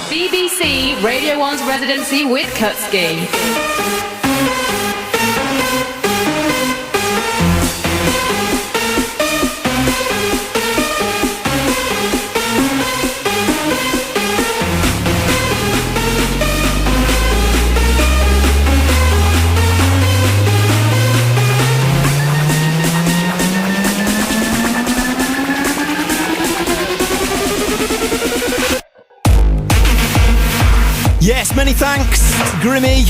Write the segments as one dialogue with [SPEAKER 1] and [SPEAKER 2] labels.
[SPEAKER 1] BBC Radio 1's Residency with Kutski.
[SPEAKER 2] Yes, many thanks, Grimmy.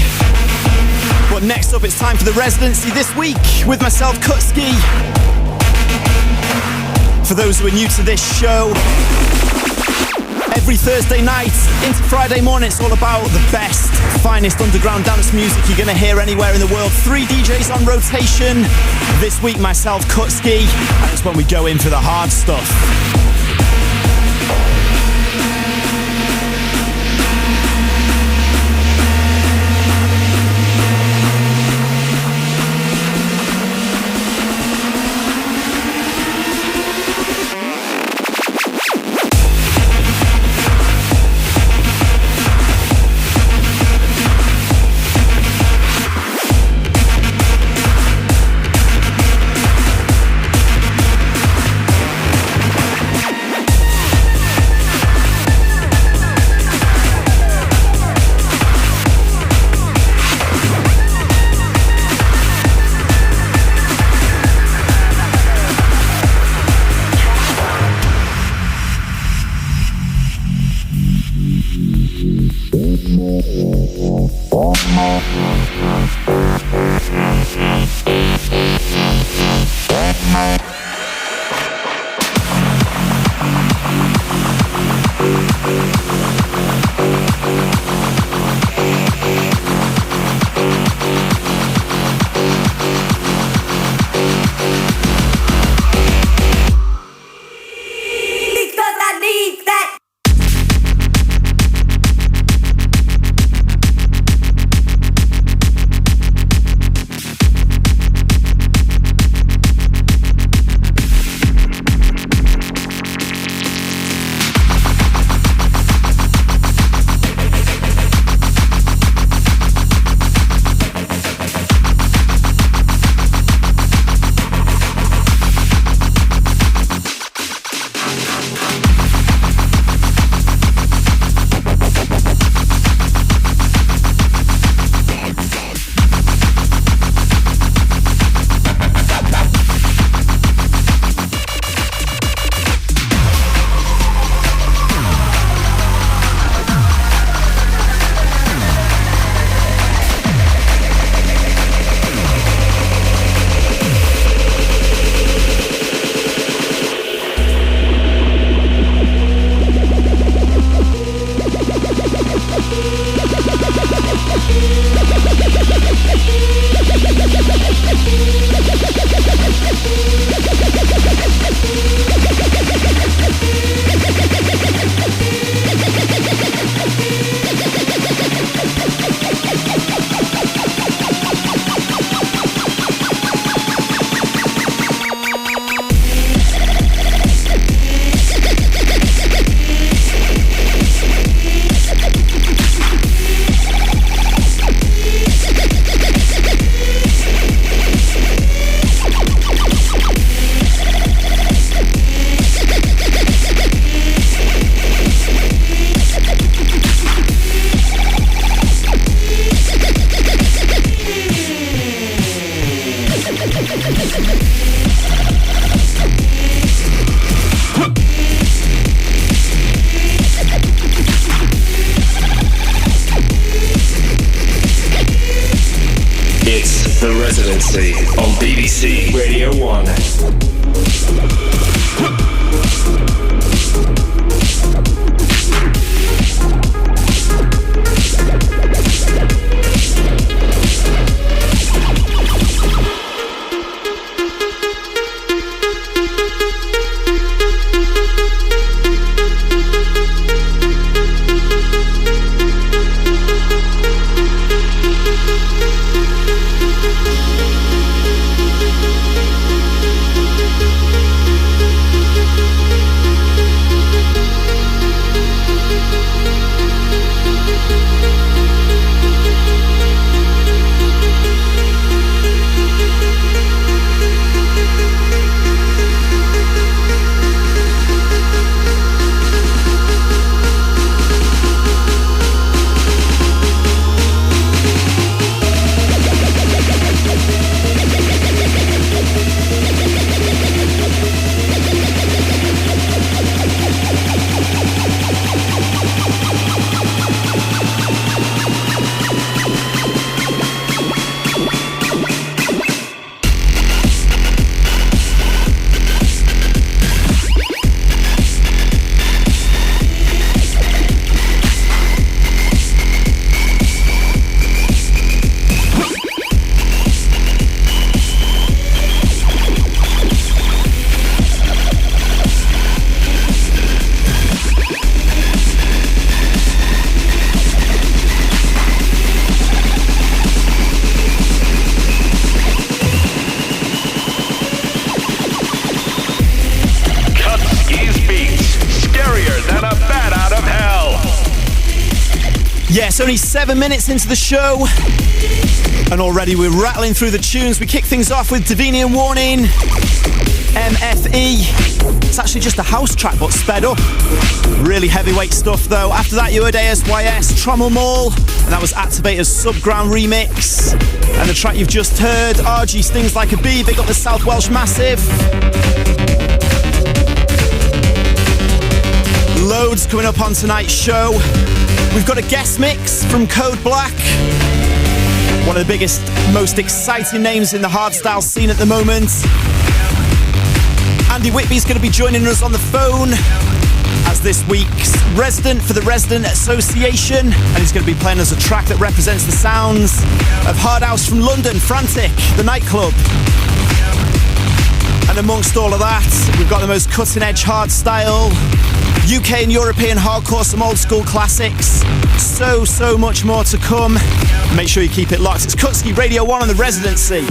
[SPEAKER 2] But next up, it's time for the Residency this week with myself, Kutski. For those who are new to this show, every Thursday night into Friday morning, it's all about the best, finest underground dance music you're going to hear anywhere in the world. 3 DJs on rotation. This week, myself, Kutski. And it's when we go in for the hard stuff.
[SPEAKER 3] Residency on BBC Radio 1.
[SPEAKER 2] Yes, only 7 minutes into the show, and already we're rattling through the tunes. We kick things off with Divini and Warning, MFE. It's actually just a house track, but sped up. Really heavyweight stuff, though. After that, you heard ASYS, Trommelmaul, and that was Activator's Subground remix. And the track you've just heard, Argy, Stings Like a Bee, big up the South Welsh Massive. Loads coming up on tonight's show. We've got a guest mix from Code Black, one of the biggest, most exciting names in the hardstyle scene at the moment. Andy Whitby's going to be joining us on the phone as this week's resident for the Resident Association, and he's going to be playing us a track that represents the sounds of hard house from London, Frantic, the nightclub. And amongst all of that, we've got the most cutting-edge hardstyle, UK and European hardcore, some old school classics. So much more to come. Make sure you keep it locked. It's Kutski, Radio 1 on the Residency.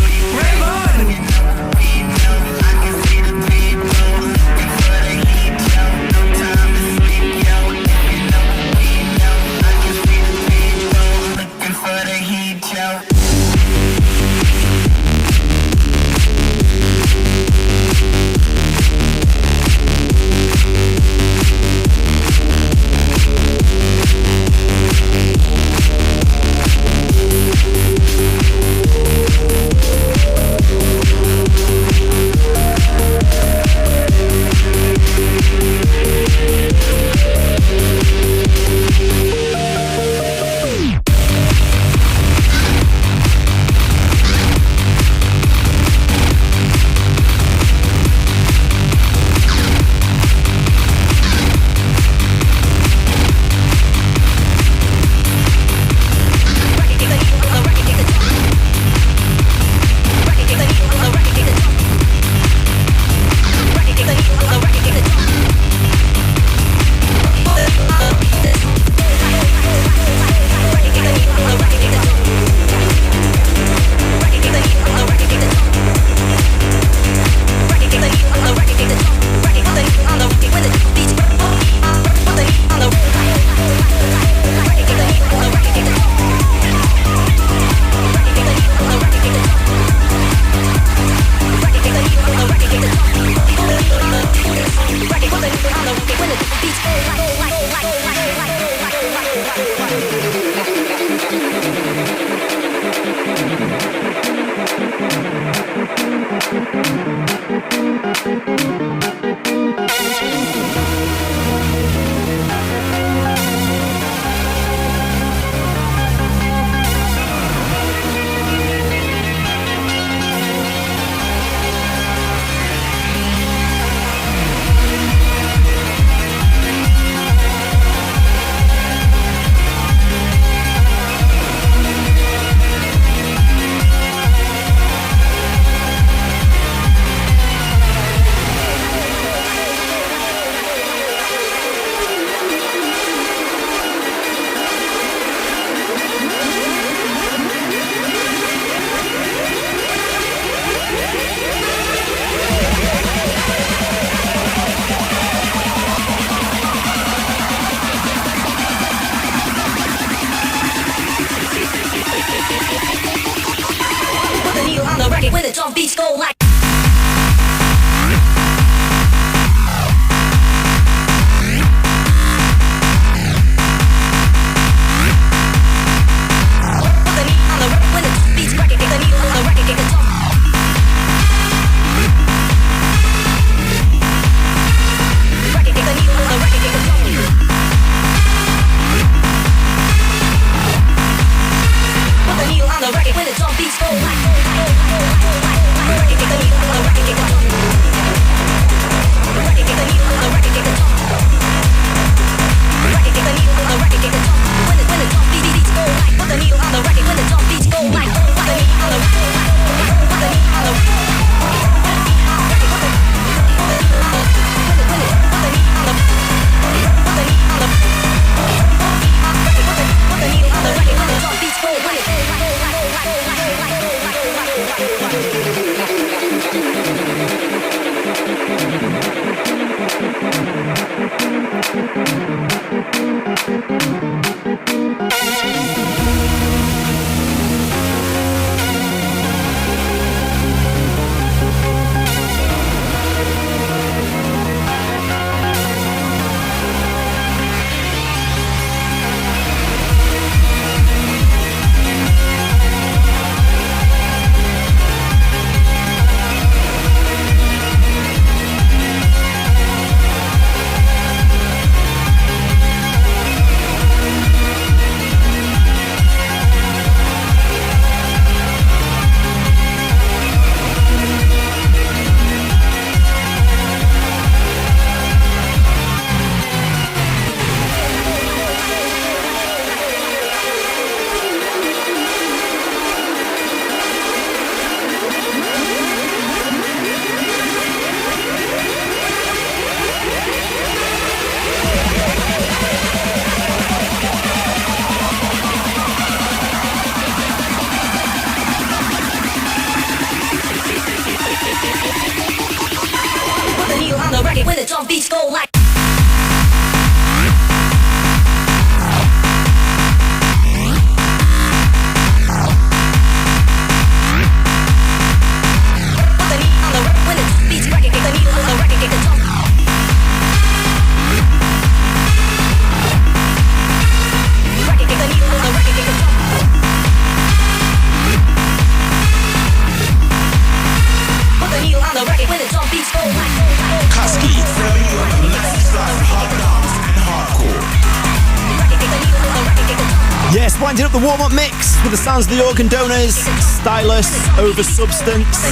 [SPEAKER 2] Yes, winding up the warm-up mix with the sounds of the organ donors, Stylus, Over Substance.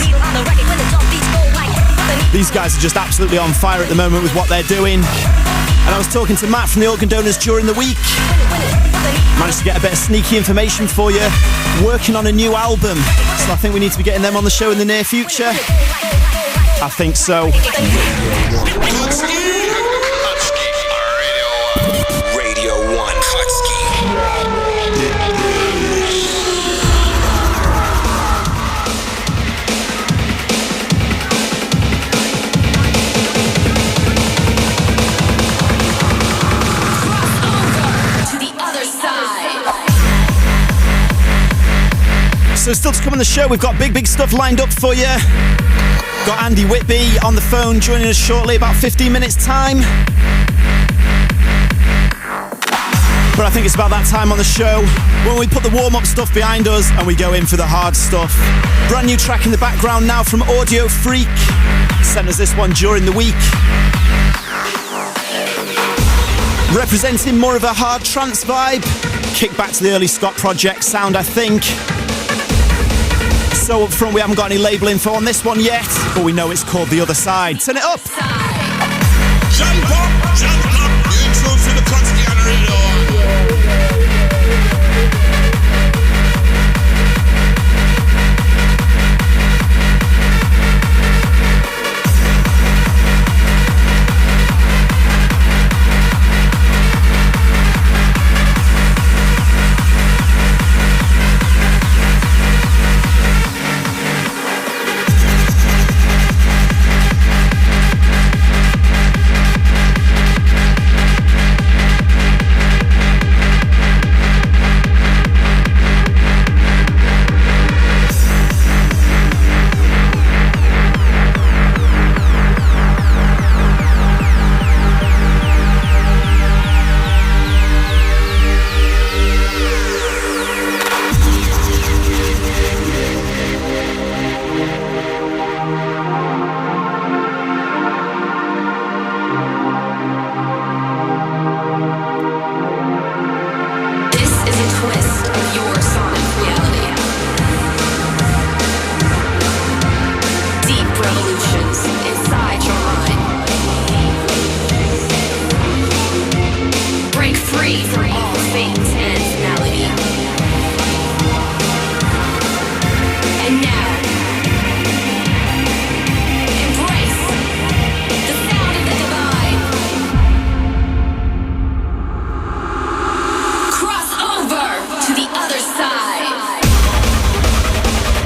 [SPEAKER 2] These guys are just absolutely on fire at the moment with what they're doing. And I was talking to Matt from the organ donors during the week. Managed to get a bit of sneaky information for you. Working on a new album. So I think we need to be getting them on the show in the near future. I think so.
[SPEAKER 3] Radio 1 Kutski.
[SPEAKER 2] So still to come on the show, we've got big stuff lined up for you. Got Andy Whitby on the phone joining us shortly, about 15 minutes time. But I think it's about that time on the show when we put the warm-up stuff behind us and we go in for the hard stuff. Brand new track in the background now from Audiofreq. Sent us this one during the week. Representing more of a hard trance vibe. Kick back to the early Scott Project sound, I think. So up front, we haven't got any label info on this one yet, but we know it's called The Other Side. Turn it up!
[SPEAKER 4] Jump up, you intro to the Kutski on radio.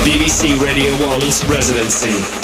[SPEAKER 3] BBC Radio 1's Residency.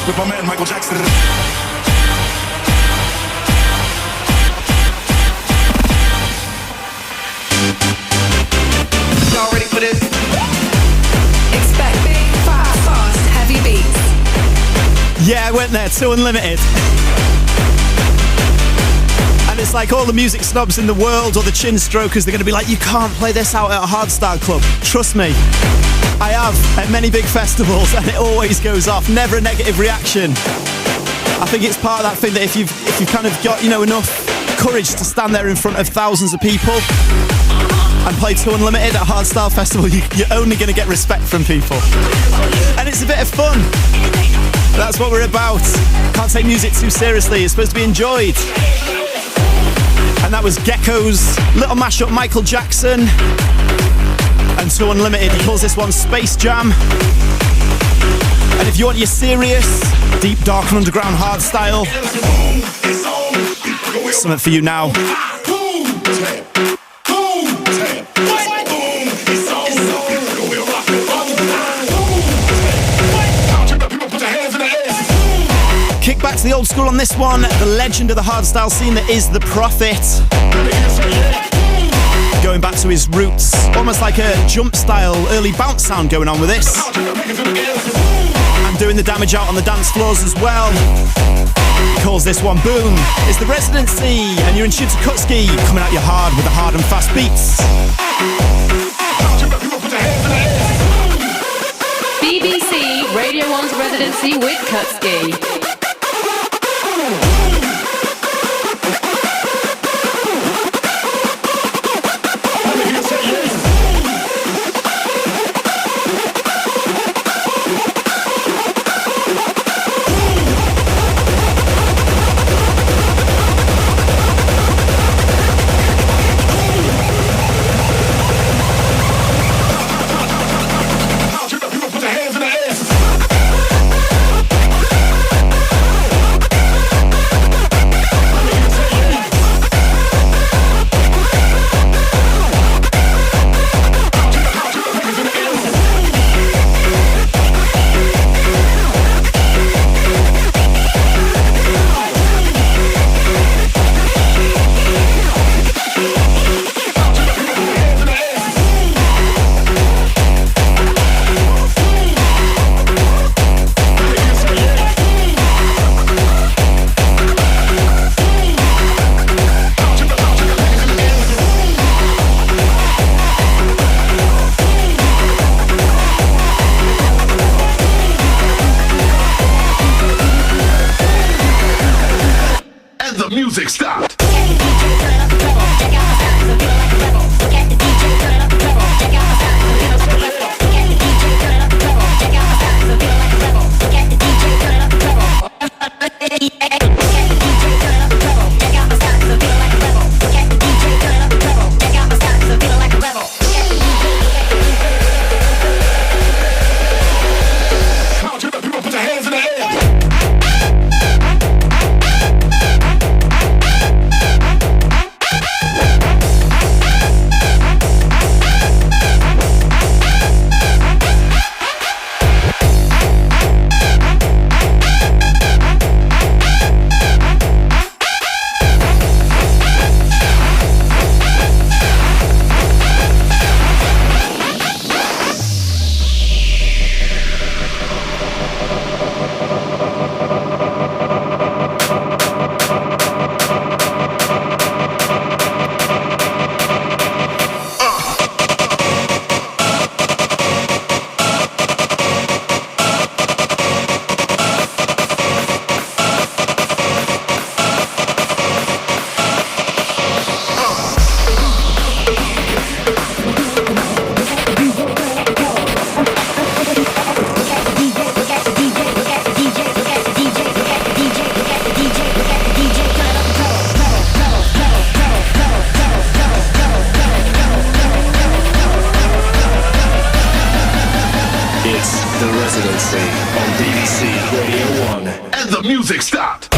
[SPEAKER 4] With my man Michael Jackson.
[SPEAKER 5] Y'all ready for this?
[SPEAKER 6] Expect big, fast, heavy beats.
[SPEAKER 2] Yeah, I went there, too Unlimited. And it's like all the music snobs in the world or the chin strokers, they're going to be like, you can't play this out at a hardstyle club. Trust me, I have at many big festivals and it always goes off. Never a negative reaction. I think it's part of that thing that if you've kind of got, you know, enough courage to stand there in front of thousands of people and play to Unlimited at a hardstyle festival, you're only going to get respect from people. And it's a bit of fun. That's what we're about. Can't take music too seriously. It's supposed to be enjoyed. And that was Geck-O's little mashup, Michael Jackson. And to Unlimited, he calls this one Space Jam. And if you want your serious, deep, dark and underground hardstyle, something for you now. Kick back to the old school on this one, the legend of the hardstyle scene that is The Prophet. Going back to his roots, almost like a jump style, early bounce sound going on with this. And doing the damage out on the dance floors as well. He calls this one Booom. It's the Residency, and you're in tune to Kutski, coming at you hard with the hard and fast beats.
[SPEAKER 1] BBC Radio 1's Residency with Kutski.
[SPEAKER 4] Music stopped.
[SPEAKER 3] Residency on BBC Radio 1.
[SPEAKER 4] And the music stopped.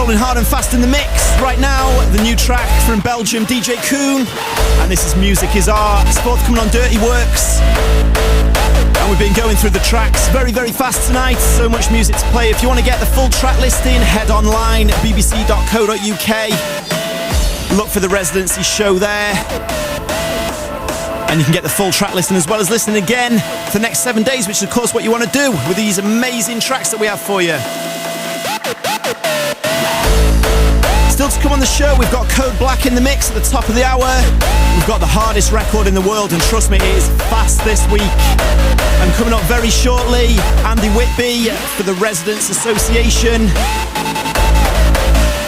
[SPEAKER 2] rolling hard and fast in the mix. Right now, the new track from Belgium DJ Coone, and this is Music Is Art. It's forthcoming on Dirty Workz. And we've been going through the tracks very, very fast tonight. So much music to play. If you want to get the full track listing, head online, bbc.co.uk. Look for the Residency show there. And you can get the full track listing as well as listening again for the next 7 days, which is of course what you want to do with these amazing tracks that we have for you. Still to come on the show, we've got Code Black in the mix at the top of the hour. We've got the hardest record in the world, and trust me, it is fast this week. And coming up very shortly, Andy Whitby for the Residents Association.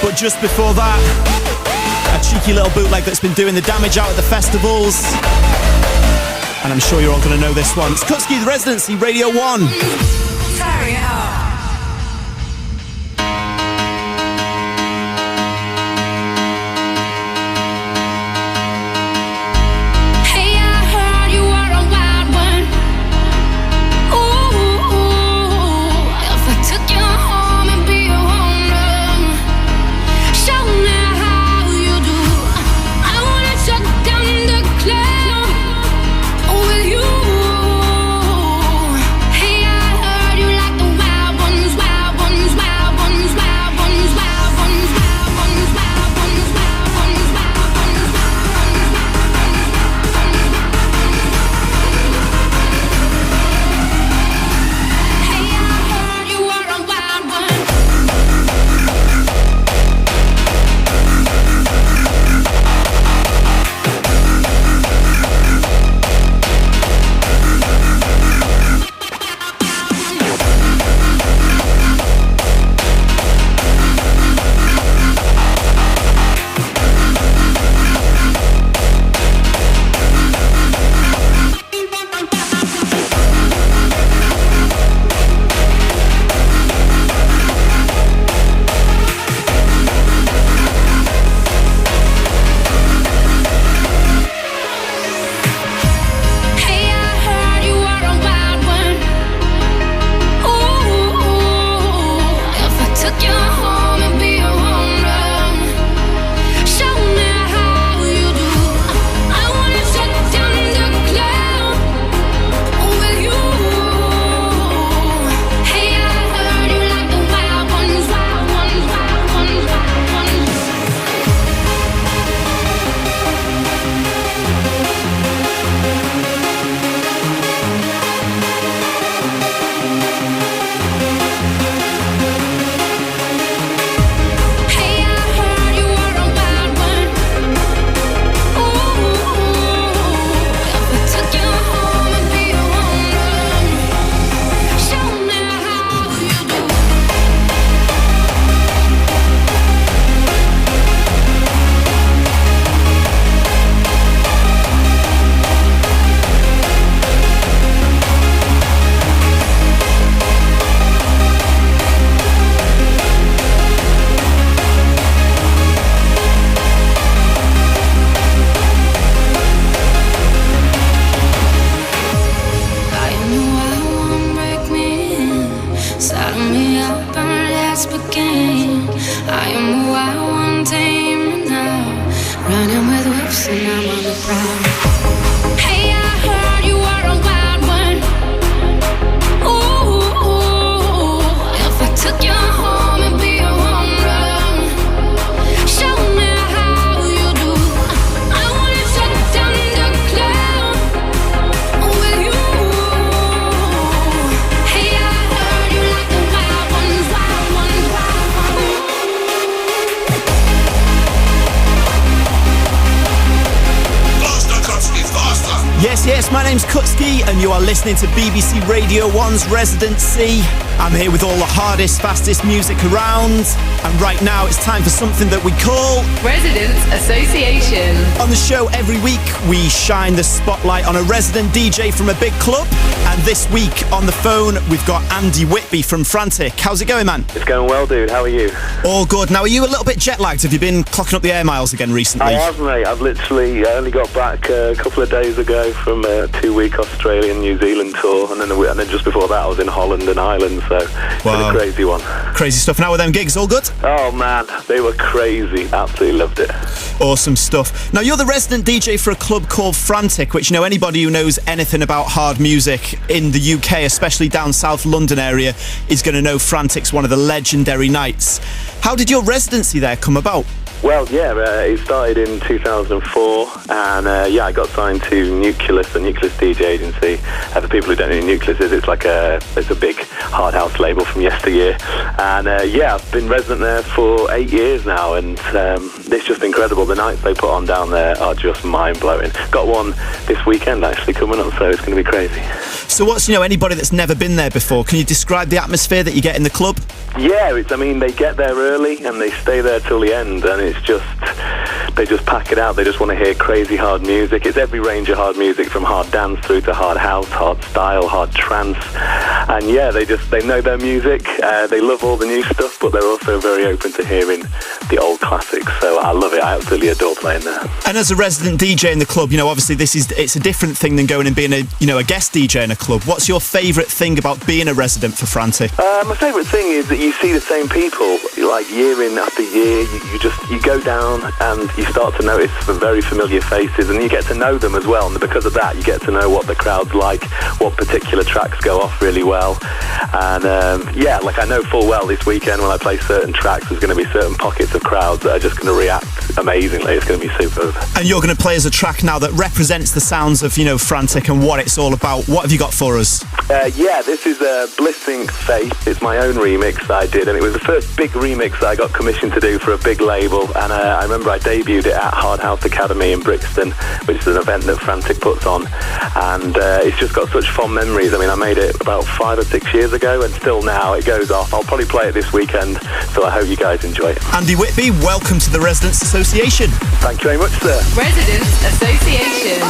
[SPEAKER 2] But just before that, a cheeky little bootleg that's been doing the damage out at the festivals. And I'm sure you're all going to know this one. It's Kutski, the Residency, Radio 1.
[SPEAKER 6] Tear it up.
[SPEAKER 2] Yes, my name's Kutski and you are listening to BBC Radio 1's Residency. I'm here with all the hardest, fastest music around. And right now it's time for something that we call
[SPEAKER 1] Residents Association.
[SPEAKER 2] On the show every week we shine the spotlight on a resident DJ from a big club. And this week on the phone we've got Andy Whitby from Frantic. How's it going, man?
[SPEAKER 5] It's going well, dude. How are you?
[SPEAKER 2] All good. Now, are you a little bit jet lagged? Have you been clocking up the air miles again recently?
[SPEAKER 5] I have, mate. I've literally only got back a couple of days ago from a 2-week Australian, New Zealand tour, and then just before that I was in Holland and Ireland, so it's been a crazy one.
[SPEAKER 2] Crazy stuff. Now with them gigs, all good?
[SPEAKER 5] Oh man, they were crazy. Absolutely loved it.
[SPEAKER 2] Awesome stuff. Now you're the resident DJ for a club called Frantic, which, you know, anybody who knows anything about hard music in the UK, especially down South London area, is going to know Frantic's one of the legendary nights. How did your residency there come about?
[SPEAKER 5] Well, yeah, it started in 2004, and I got signed to Nucleus, the Nucleus DJ agency. For people who don't know who Nucleus is, it's a big hard house label from yesteryear. And I've been resident there for 8 years now, and it's just incredible. The nights they put on down there are just mind-blowing. Got one this weekend actually coming up, so it's going to be crazy.
[SPEAKER 2] So what's, anybody that's never been there before, can you describe the atmosphere that you get in the club?
[SPEAKER 5] Yeah, they get there early and they stay there till the end, and it's just, they just pack it out. They just want to hear crazy hard music. It's every range of hard music, from hard dance through to hard house, hard style, hard trance. And yeah, they know their music. They love all the new stuff, but they're also very open to hearing the old classics. So I love it. I absolutely adore playing there.
[SPEAKER 2] And as a resident DJ in the club, obviously it's a different thing than going and being a guest DJ in a club. What's your favourite thing about being a resident for Frantic?
[SPEAKER 5] My favourite thing is that you see the same people like year in after year. You go down and you start to notice the very familiar faces, and you get to know them as well. And because of that, you get to know what the crowd's like, what particular tracks go off really well. And I know full well this weekend when I play certain tracks, there's going to be certain pockets of crowds that are just going to react amazingly. It's going to be superb.
[SPEAKER 2] And you're going to play us a track now that represents the sounds of Frantic and what it's all about. What have you got for us?
[SPEAKER 5] This is Bliss Faith. It's my own remix I did, and it was the first big remix that I got commissioned to do for a big label. And I remember I debuted it at Hard House Academy in Brixton, which is an event that Frantic puts on, and it's just got such fond memories. I made it about 5 or 6 years ago, and still now it goes off. I'll probably play it this weekend, so I hope you guys enjoy it.
[SPEAKER 2] Andy Whitby, welcome to the Residents Association.
[SPEAKER 5] Thank you very much, sir.
[SPEAKER 1] Residents Association.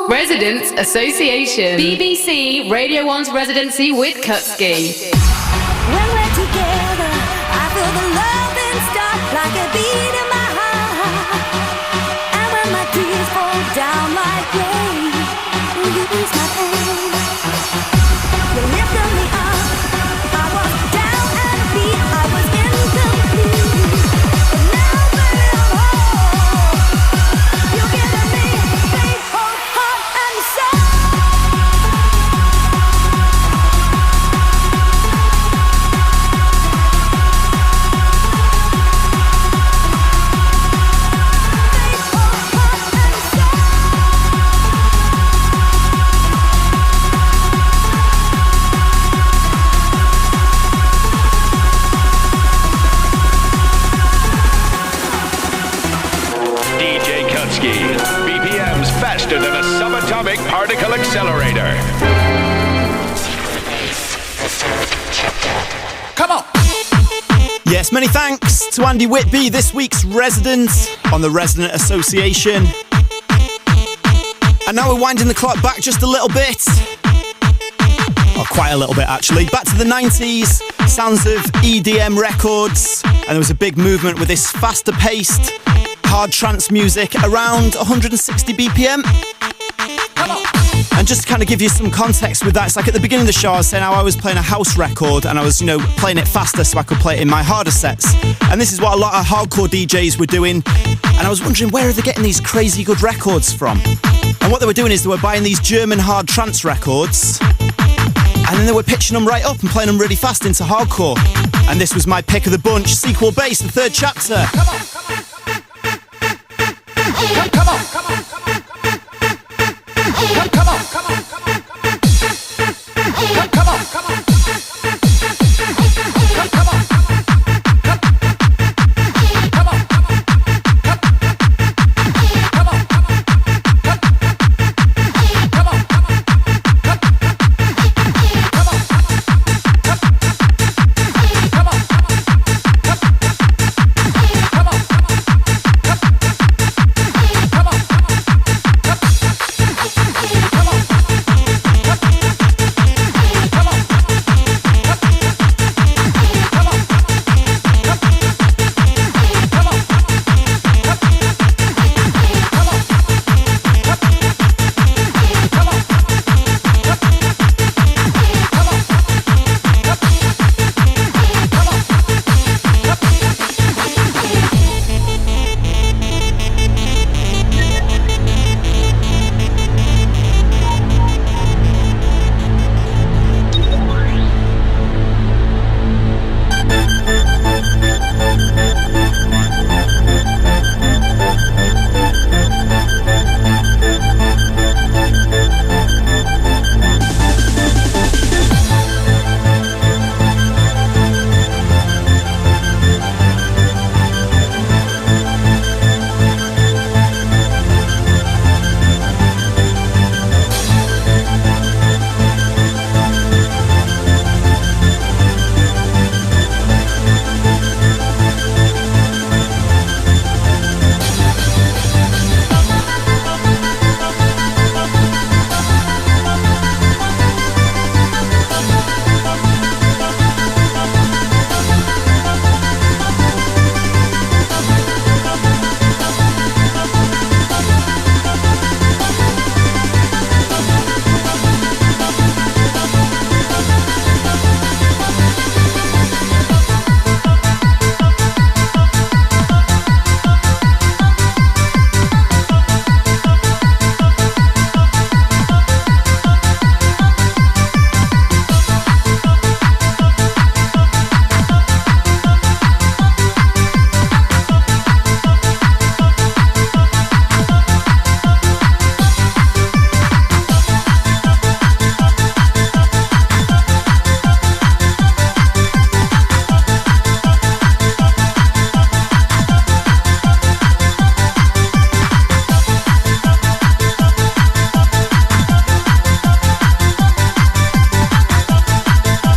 [SPEAKER 1] Residents Association. BBC Radio 1's Residency with Kutski.
[SPEAKER 6] When we're together, I feel the love and stop like a beat in my heart. And when my tears fall down like rain, will you ease my pain? You lifted me up. I was down and beat. I was incomplete. But now that I'm home, you're giving me faith, hope, heart, and soul.
[SPEAKER 3] Particle Accelerator.
[SPEAKER 4] Come on.
[SPEAKER 2] Yes, many thanks to Andy Whitby, this week's resident on the Resident Association. And now we're winding the clock back just a little bit. Oh, quite a little bit actually. Back to the 90s, sounds of EDM records. And there was a big movement with this faster paced, hard trance music around 160 BPM. And just to kind of give you some context with that, it's like at the beginning of the show I was saying how I was playing a house record and I was, playing it faster so I could play it in my harder sets. And this is what a lot of hardcore DJs were doing. And I was wondering, where are they getting these crazy good records from? And what they were doing is they were buying these German hard trance records and then they were pitching them right up and playing them really fast into hardcore. And this was my pick of the bunch, Sequel Bass, the third chapter.
[SPEAKER 4] Come on. Come on. Come on. Come on, come on, come on. Come on, come on. Come on.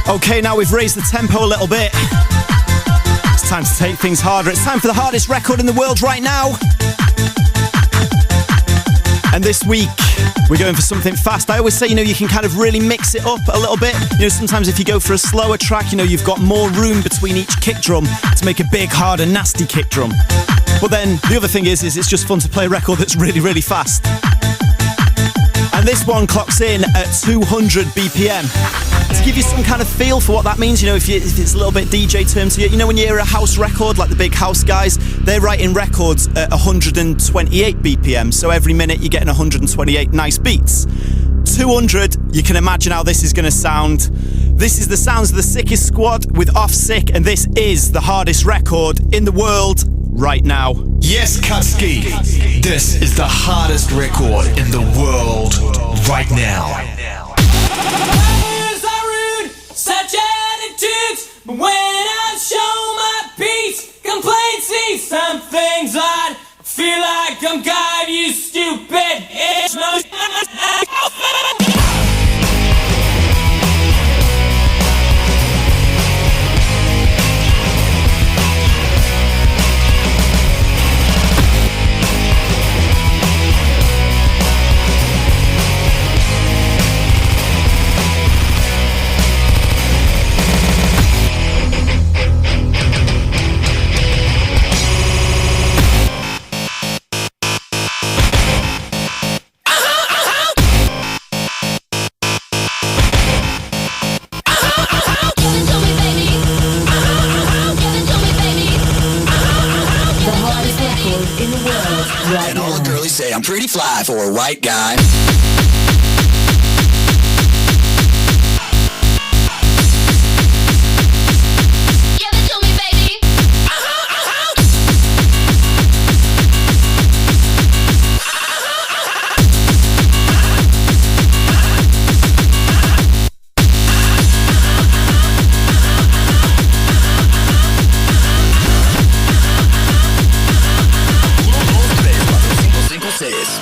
[SPEAKER 2] Okay, now we've raised the tempo a little bit. It's time to take things harder. It's time for the hardest record in the world right now. And this week, we're going for something fast. I always say, you can kind of really mix it up a little bit. Sometimes if you go for a slower track, you've got more room between each kick drum to make a big, hard and nasty kick drum. But then the other thing is it's just fun to play a record that's really, really fast. And this one clocks in at 200 BPM. To give you some kind of feel for what that means, if it's a little bit DJ term to you, when you hear a house record, like the big house guys, they're writing records at 128 BPM, so every minute you're getting 128 nice beats. 200, you can imagine how this is going to sound. This is the sounds of the Sickest squad with Off Sick, and this is the hardest record in the world right now.
[SPEAKER 3] Yes, Kutski, this is the hardest record in the world right now.
[SPEAKER 7] Such attitudes, but when I show my peace, complaints see some things I'd Feel like I'm God, you stupid bitch.
[SPEAKER 8] And all the girlies say I'm pretty fly for a white guy.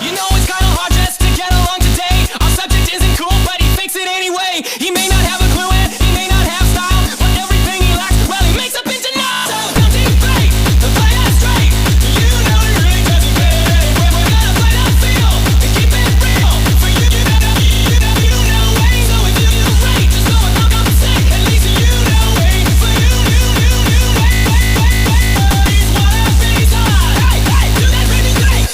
[SPEAKER 7] You know it's kinda hard just to get along today. Our subject isn't cool, but he thinks it anyway. He may not have a clue and he may not have style, but everything he lacks, well, he makes up into none. So don't you fake the play us straight. You know he really doesn't care. We're gonna play the field and keep it real. For you, you know way. So if you rate, just go and knock up the sick. At least you know way. For you, he's what he's hard. Hey, do that really great.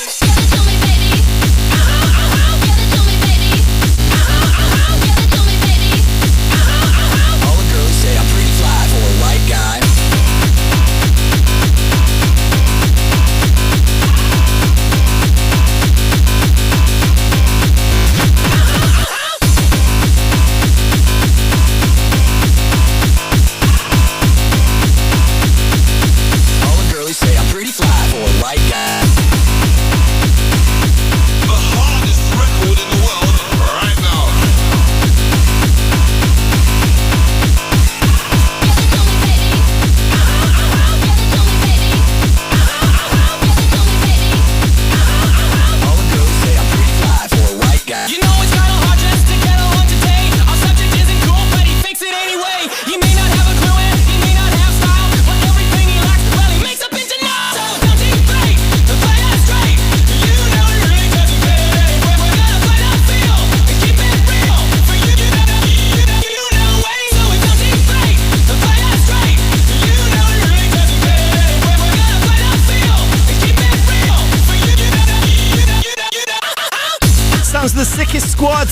[SPEAKER 2] The Sickest squad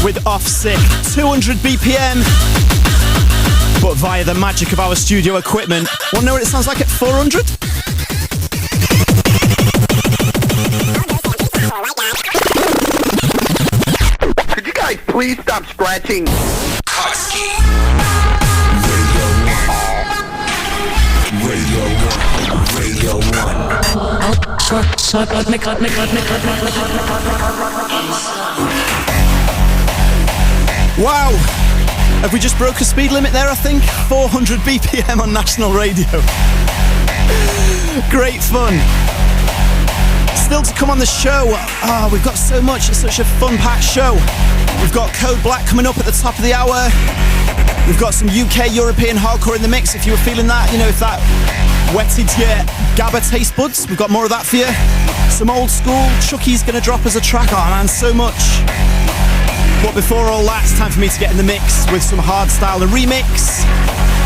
[SPEAKER 2] with Offsick, 200 BPM, but via the magic of our studio equipment. Want to know what it sounds like at 400?
[SPEAKER 9] Could you guys please stop scratching?
[SPEAKER 3] Kutski. Radio 1.
[SPEAKER 2] Wow! Have we just broke a speed limit there, I think? 400 BPM on national radio. Great fun. Still to come on the show. We've got so much. It's such a fun-packed show. We've got Code Black coming up at the top of the hour. We've got some UK European hardcore in the mix if you were feeling that. You know, if that wetted your GABA taste buds, we've got more of that for you. Some old school. Chucky's going to drop us a track. Oh man, so much. But before all that, it's time for me to get in the mix with some Hardstyle, a remix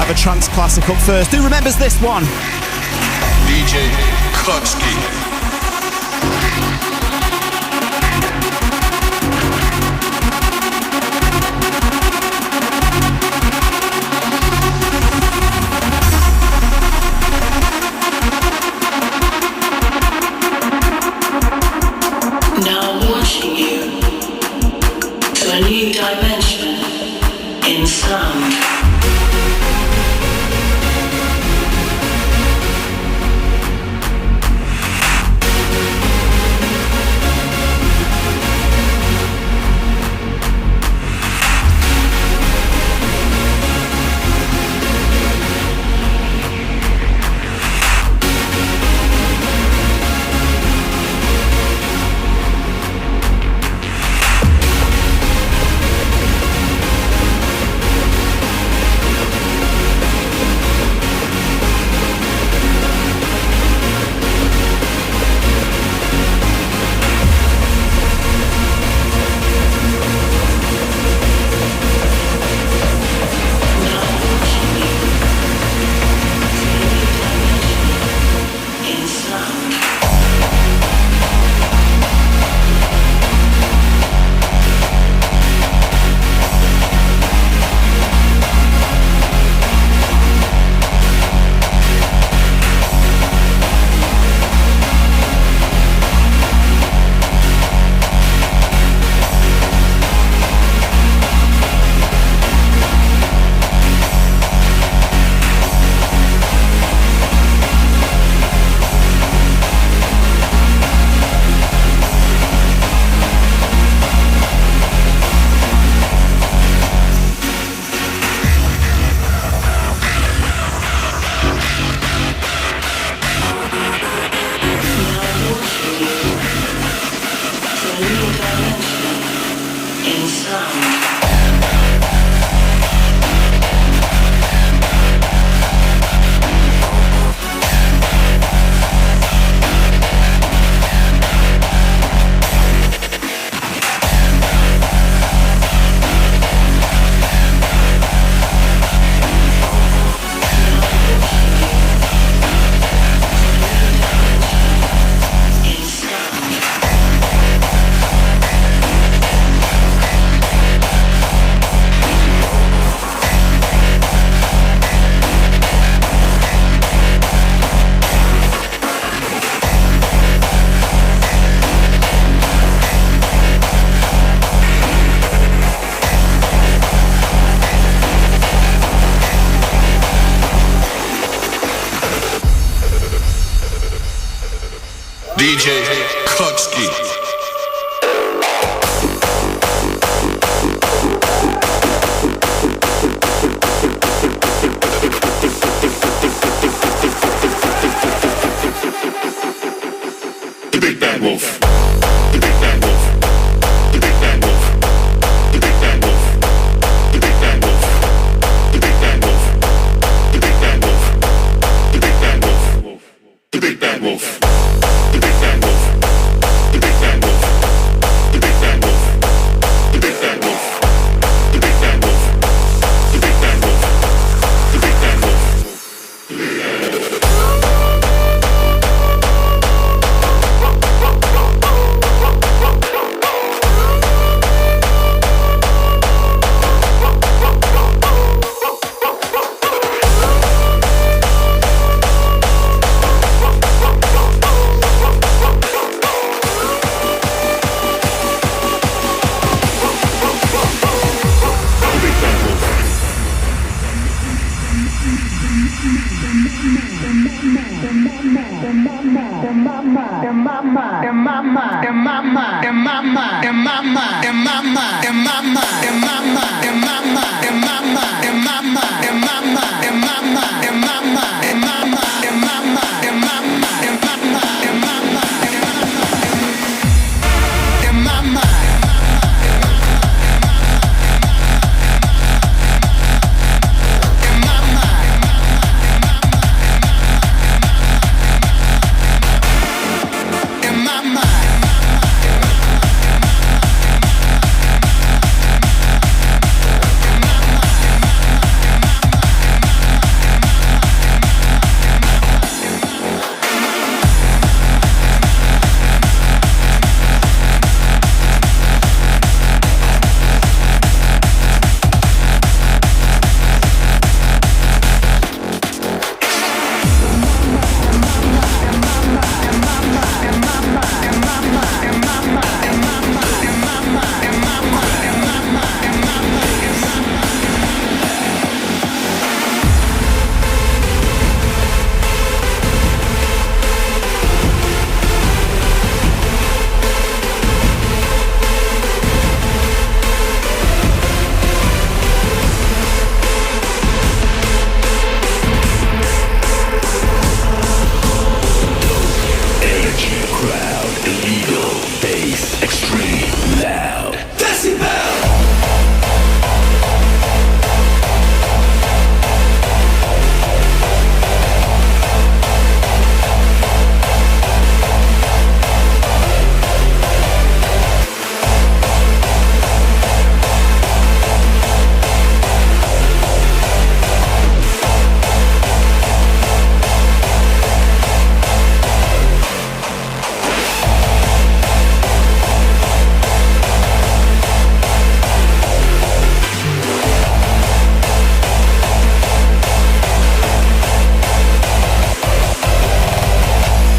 [SPEAKER 2] of a trance classic up first. Who remembers this one?
[SPEAKER 4] DJ Kutski.
[SPEAKER 10] A new dimension in sound.
[SPEAKER 4] DJ Kutski.
[SPEAKER 11] The Big Bad Wolf. The Big Bad Wolf. The Big Bad Wolf. The Big Bad Wolf. The Big Bad Wolf. The Big Bad Wolf. The Big Bad Wolf. The Big Bad Wolf. The Big Bad Wolf. The Big Bad Wolf. The Big Bad Wolf. The Big Bad Wolf. The Big Bad Wolf. The Big Bad Wolf. The Big Bad Wolf. The Big Bad Wolf.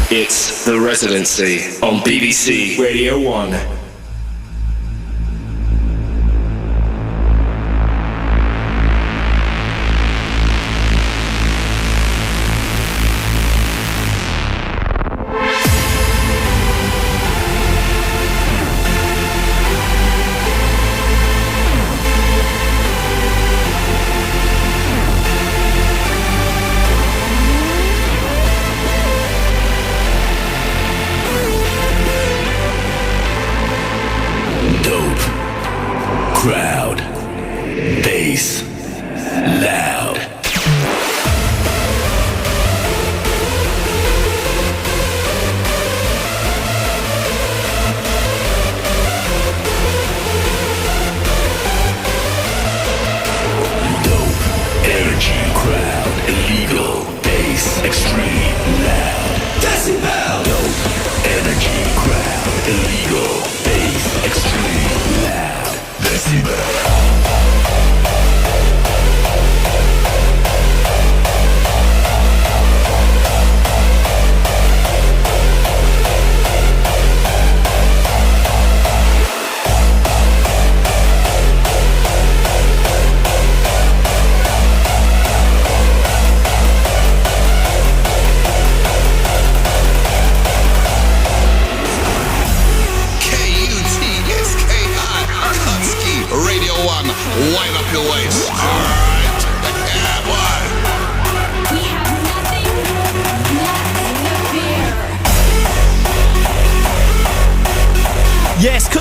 [SPEAKER 3] It's The Residency on BBC Radio 1.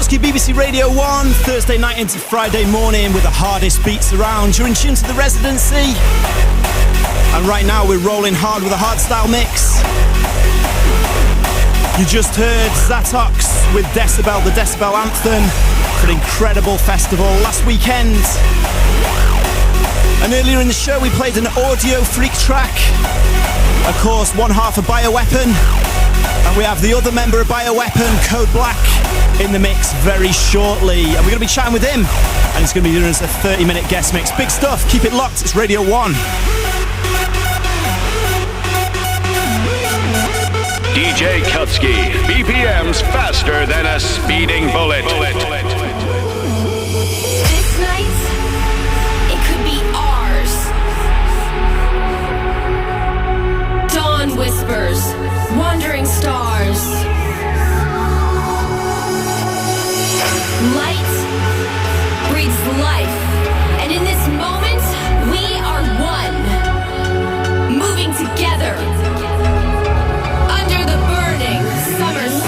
[SPEAKER 2] Kutski, BBC Radio 1, Thursday night into Friday morning with the hardest beats around. You're in tune to the Residency. And right now we're rolling hard with a hardstyle mix. You just heard Zatox with Decibel, the Decibel Anthem, for an incredible festival last weekend. And earlier in the show we played an Audiofreq track. Of course, one half of Bioweapon. And we have the other member of Bioweapon, Code Black, in the mix very shortly. And we're going to be chatting with him. And he's going to be doing us a 30-minute guest mix. Big stuff. Keep it locked. It's Radio 1.
[SPEAKER 12] DJ Kutski, BPMs faster than a speeding bullet.
[SPEAKER 6] This night, it could be ours. Dawn whispers, wandering stars. Light breathes life, and in this moment, we are one, moving together. Under the burning summer sun.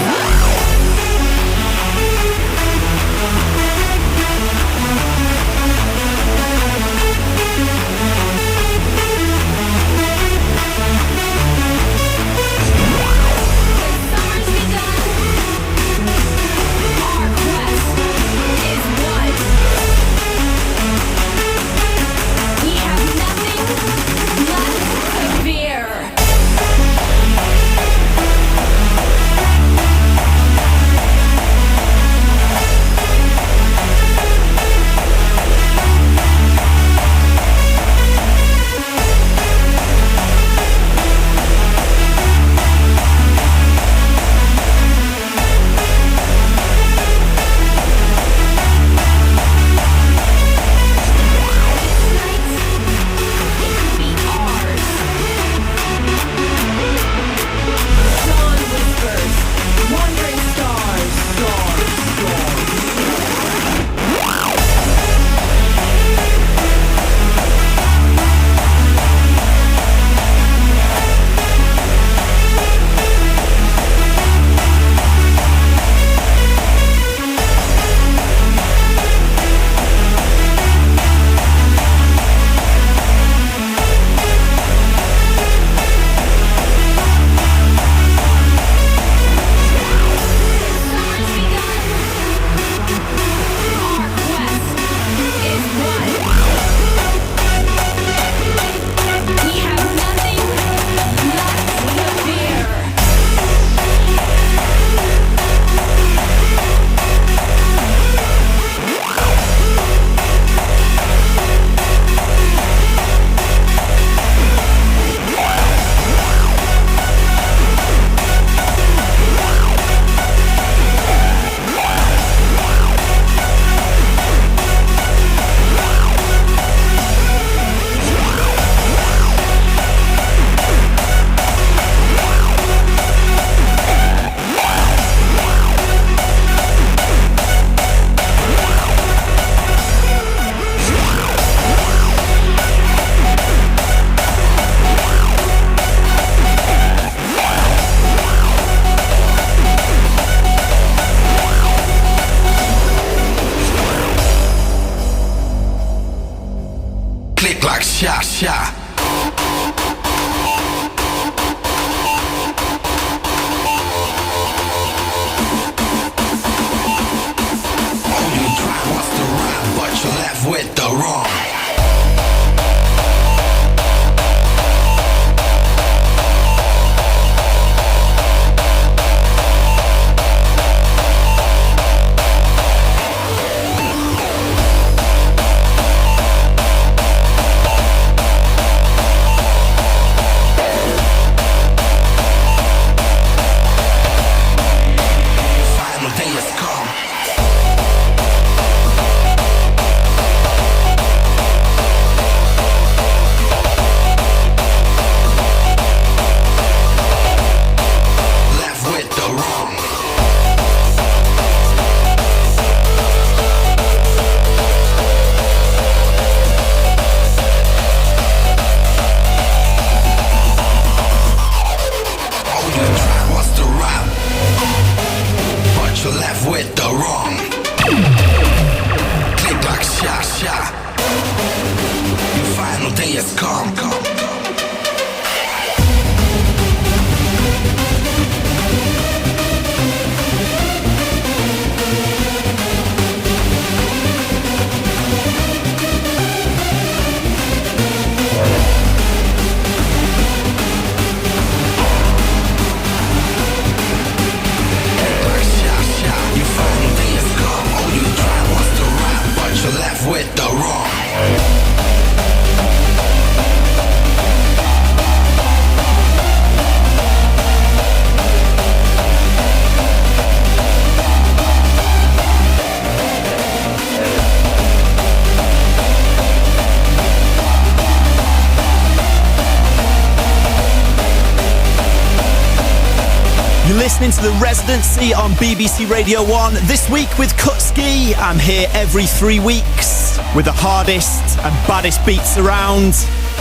[SPEAKER 2] You're listening to the Residency on BBC Radio 1. This week with Kutski. I'm here every 3 weeks with the hardest and baddest beats around.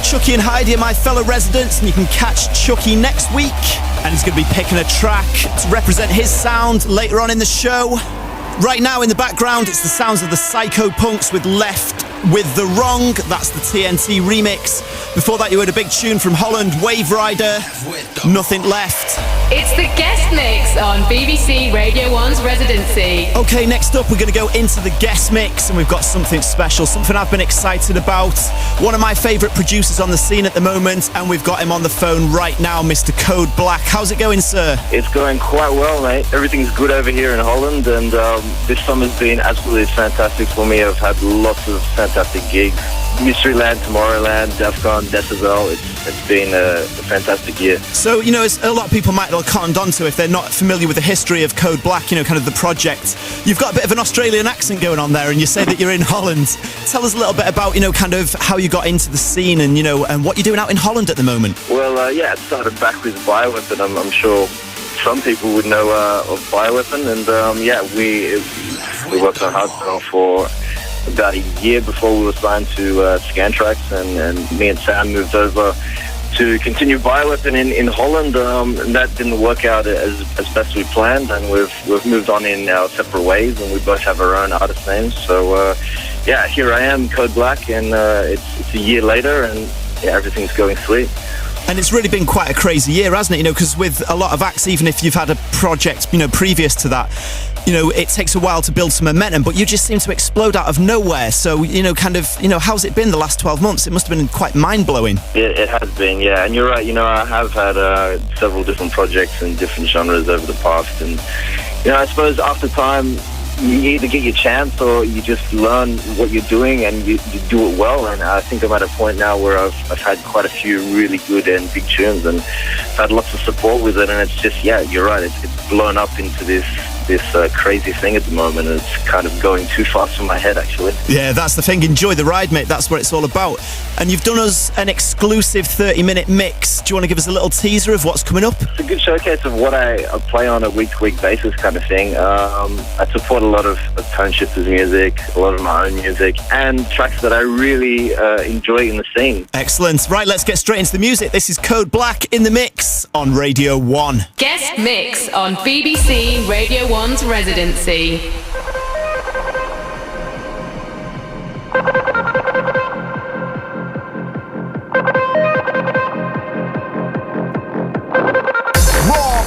[SPEAKER 2] Chucky and Heidi are my fellow residents, and you can catch Chucky next week. And he's going to be picking a track to represent his sound later on in the show. Right now in the background, it's the sounds of the Psycho Punks with Left with the Wrong. That's the TNT remix. Before that, you heard a big tune from Holland, Wave Rider, Nothing Left.
[SPEAKER 1] It's the guest mix on BBC Radio 1's Residency.
[SPEAKER 2] Okay, next up, we're going to go into the guest mix, and we've got something special, something I've been excited about. One of my favourite producers on the scene at the moment, and we've got him on the phone right now, Mr. Code Black. How's it going, sir?
[SPEAKER 13] It's going quite well, mate. Everything's good over here in Holland, and this summer's been absolutely fantastic for me. I've had lots of fantastic gigs. Mysteryland, Tomorrowland, DEFCON, Decibel. It's been a fantastic year.
[SPEAKER 2] So, you know, as a lot of people might not have cottoned onto if they're not familiar with the history of Code Black, you know, kind of the project. You've got a bit of an Australian accent going on there, and you say that you're in Holland. Tell us a little bit about, you know, kind of how you got into the scene and, you know, and what you're doing out in Holland at the moment.
[SPEAKER 13] Well, yeah, it started back with Bioweapon. I'm sure some people would know of Bioweapon, and yeah, we worked on Hardstyle for about a year before we were signed to Scantraxx, and me and Sam moved over to continue Bioweapon in Holland, and that didn't work out as best we planned, and we've moved on in our separate ways, and we both have our own artist names. So yeah, here I am, Code Black, and it's a year later, and yeah, everything's going sweet.
[SPEAKER 2] And it's really been quite a crazy year, hasn't it? You know, because with a lot of acts, even if you've had a project, you know, previous to that, you know, it takes a while to build some momentum, but you just seem to explode out of nowhere. So, you know, kind of, you know, how's it been the last 12 months? It must have been quite mind-blowing.
[SPEAKER 13] It has been, yeah. And you're right, you know, I have had several different projects in different genres over the past. And, you know, I suppose after time, you either get your chance or you just learn what you're doing and you do it well. And I think I'm at a point now where I've had quite a few really good and big tunes, and I've had lots of support with it. And it's just, yeah, you're right. It's blown up into this crazy thing at the moment. And it's kind of going too fast for my head, actually.
[SPEAKER 2] Yeah, that's the thing. Enjoy the ride, mate. That's what it's all about. And you've done us an exclusive 30-minute mix. Do you want to give us a little teaser of what's coming up?
[SPEAKER 13] It's a good showcase of what I play on a week-to-week basis kind of thing. I support a lot of Tone Shifters music, a lot of my own music, and tracks that I really enjoy in the scene.
[SPEAKER 2] Excellent. Right, let's get straight into the music. This is Code Black in the mix on Radio 1.
[SPEAKER 1] Guest mix on BBC Radio 1's Residency.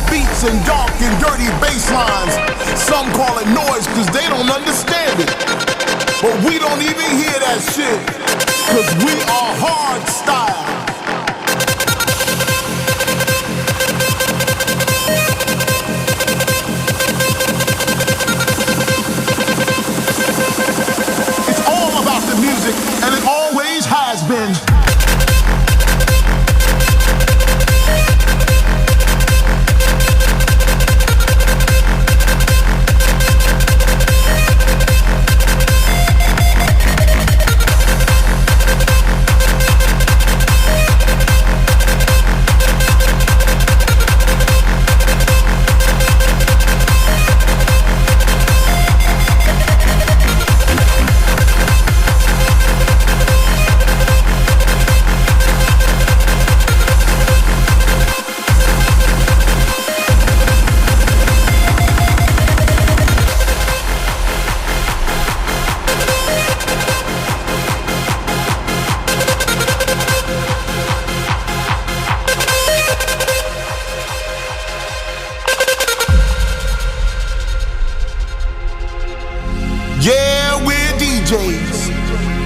[SPEAKER 14] Beats and dark and dirty bass lines. Some call it noise cause they don't understand it. But we don't even hear that shit, cause we are hardstyle. It's all about the music, and it always has been.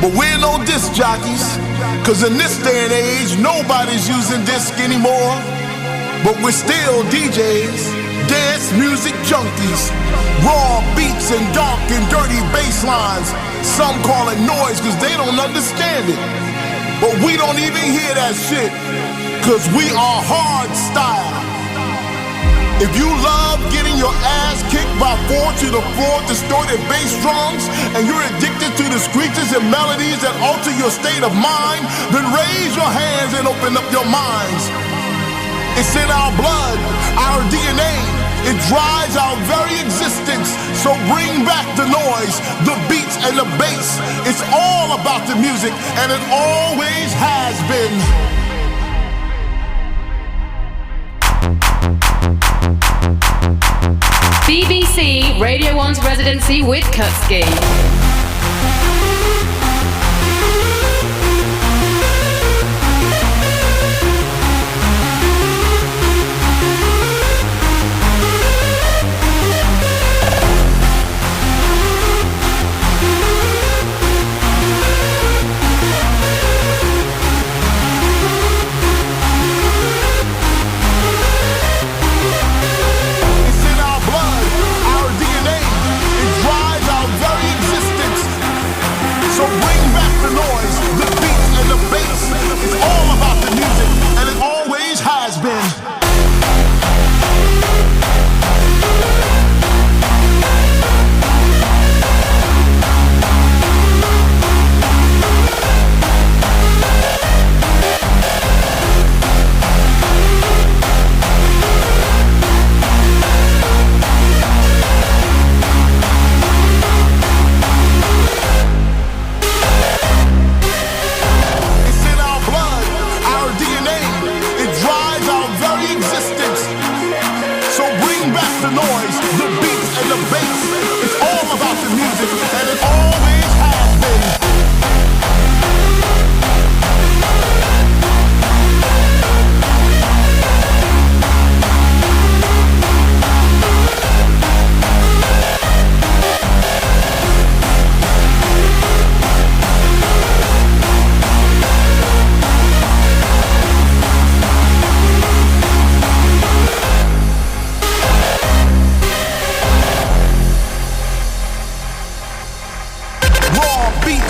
[SPEAKER 14] But we're no disc jockeys, cause in this day and age, nobody's using disc anymore. But we're still DJs, dance music junkies, raw beats and dark and dirty bass lines. Some call it noise cause they don't understand it. But we don't even hear that shit, cause we are hardstyle. If you love getting your ass kicked by 4-to-the-floor distorted bass drums, and you're addicted to the screeches and melodies that alter your state of mind, then raise your hands and open up your minds. It's in our blood, our DNA. It drives our very existence. So bring back the noise, the beats and the bass. It's all about the music, and it always has been.
[SPEAKER 1] BBC Radio 1's Residency with Kutski.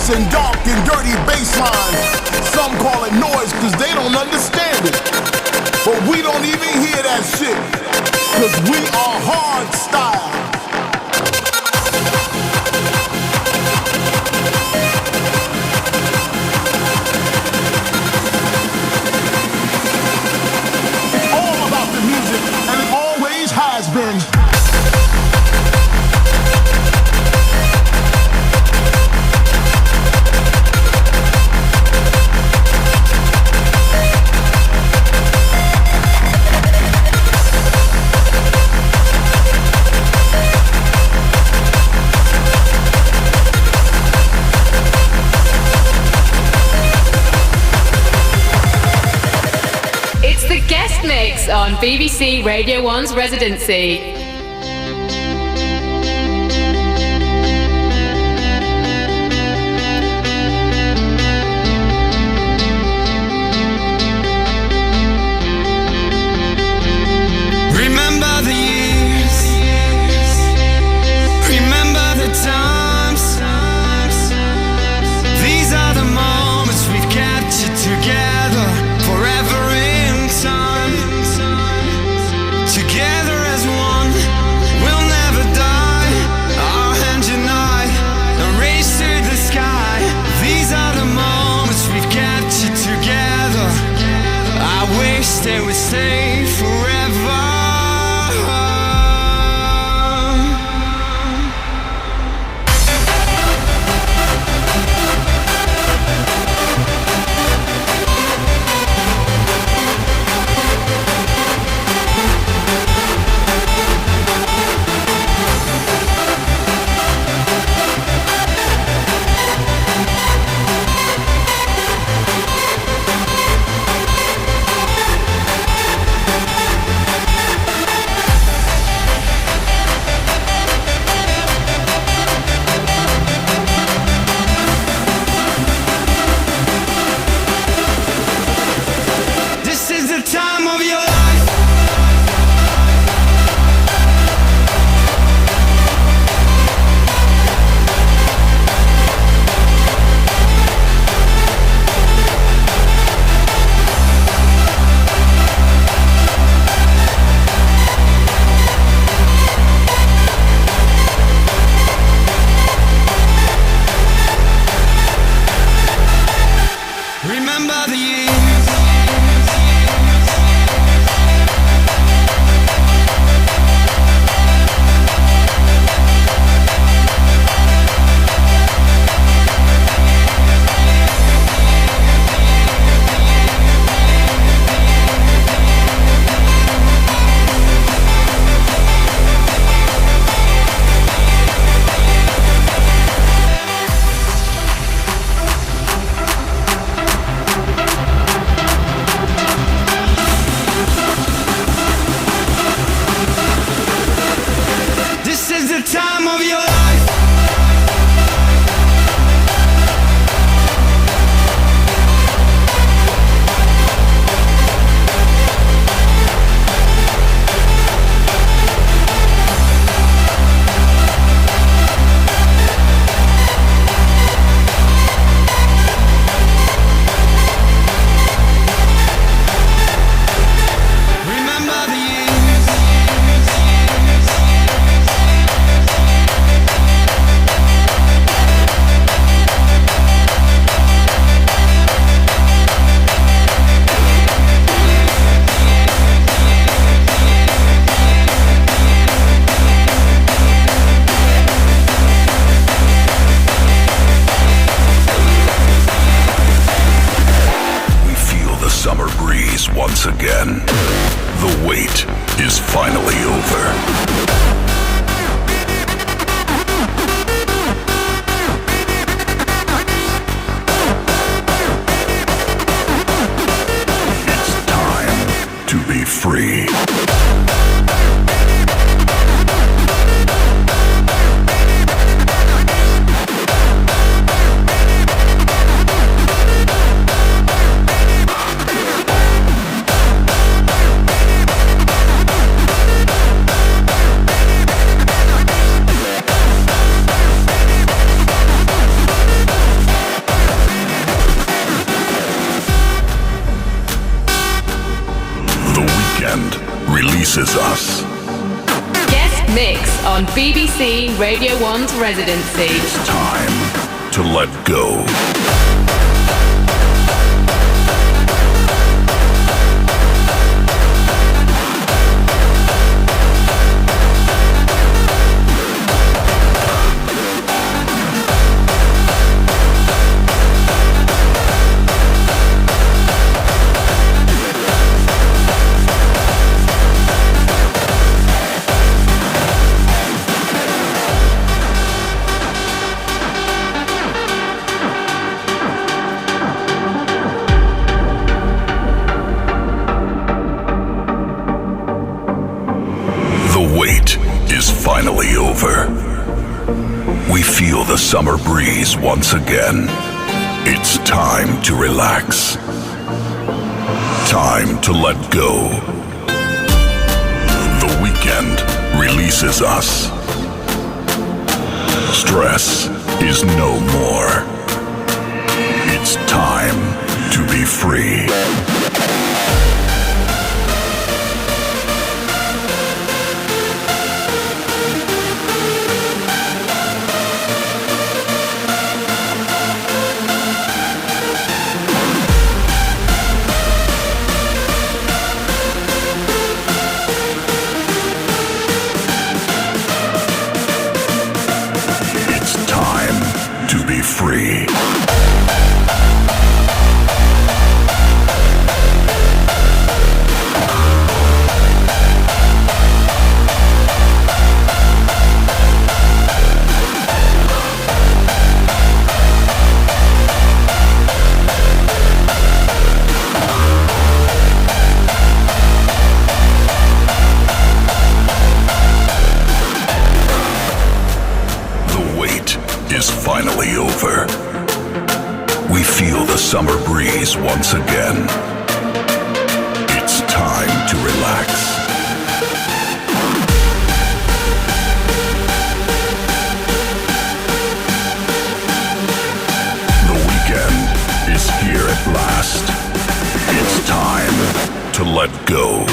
[SPEAKER 14] And dark and dirty bass lines. Some call it noise cause they don't understand it. But we don't even hear that shit, cause we are hardstyle. It's all about the music, and it always has been.
[SPEAKER 1] Guestmix on BBC Radio 1's Residency.
[SPEAKER 7] Remember the years, remember the times. These are the moments we've captured together, forever in time. Together as one.
[SPEAKER 11] once again. The wait is finally over. To be free. Releases us.
[SPEAKER 1] Guestmix on BBC Radio 1's Residency.
[SPEAKER 11] It's time to let go. Finally over. We feel the summer breeze once again. It's time to relax. Time to let go. The weekend releases us. Stress is no more. It's time to be free. Free. Finally over. We feel the summer breeze once again. It's time to relax. The weekend is here at last. It's time to let go.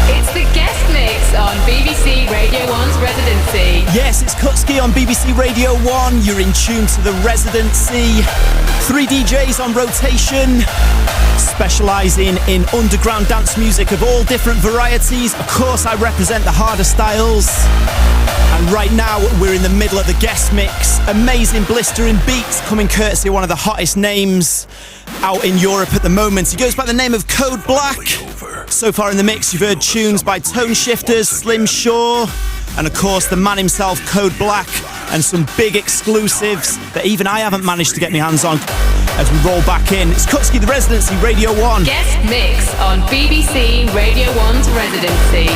[SPEAKER 1] It's the Guestmix on BBC Radio 1's Residency.
[SPEAKER 2] Yes, it's Kutski on BBC Radio 1. You're in tune to the Residency. 3 DJs on rotation, specialising in underground dance music of all different varieties. Of course, I represent the harder styles. And right now, we're in the middle of the Guestmix. Amazing blistering beats coming courtesy of one of the hottest names out in Europe at the moment. He goes by the name of Code Black. So far in the mix, you've heard tunes by Tone Shifters, Slim Shaw, and of course the man himself, Code Black, and some big exclusives that even I haven't managed to get my hands on as we roll back in. It's Kutski, the Residency, Radio 1.
[SPEAKER 1] Guestmix on BBC Radio 1's Residency.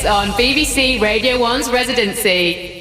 [SPEAKER 1] Guestmix on BBC Radio 1's Residency.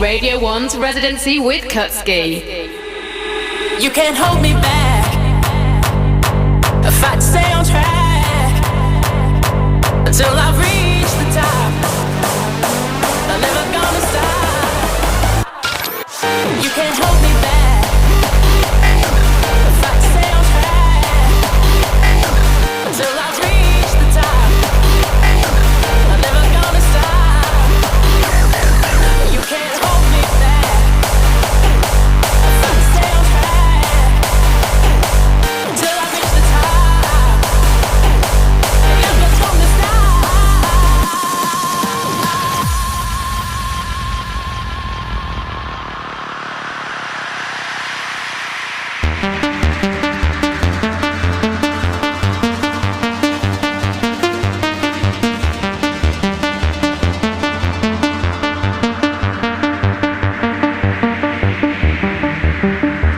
[SPEAKER 1] Radio 1's Residency with Kutski.
[SPEAKER 7] You can't hold me back if I stay on track until I reach the top. I'm never gonna stop. You can't hold me back if I stay on track until I reach the top. I'm never gonna stop. You can't hold me back if I stay on track until I reach the top. You never gonna stop.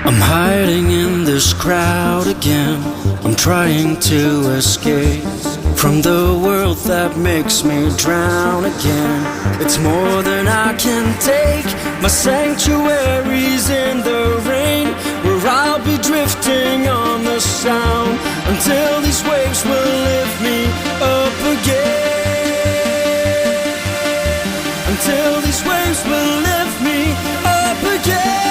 [SPEAKER 15] I'm hiding in this crowd again. I'm trying to escape from the world that makes me drown again. It's more than I can take. My sanctuary's in the rain, where I'll be drifting on the sound until these waves will lift me up again. Until these waves will lift me up again.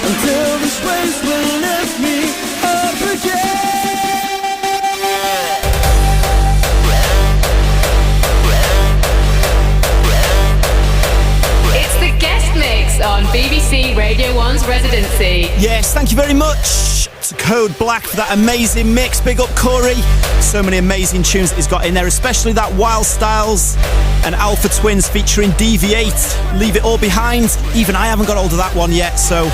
[SPEAKER 15] Until these waves will lift me up again.
[SPEAKER 1] It's the guest mix on BBC Radio 1's Residency.
[SPEAKER 2] Yes, thank you very much to Code Black for that amazing mix. Big up Corey. So many amazing tunes that he's got in there, especially that Wildstylez and Alpha Twins featuring DV8. Leave It All Behind. Even I haven't got hold of that one yet, so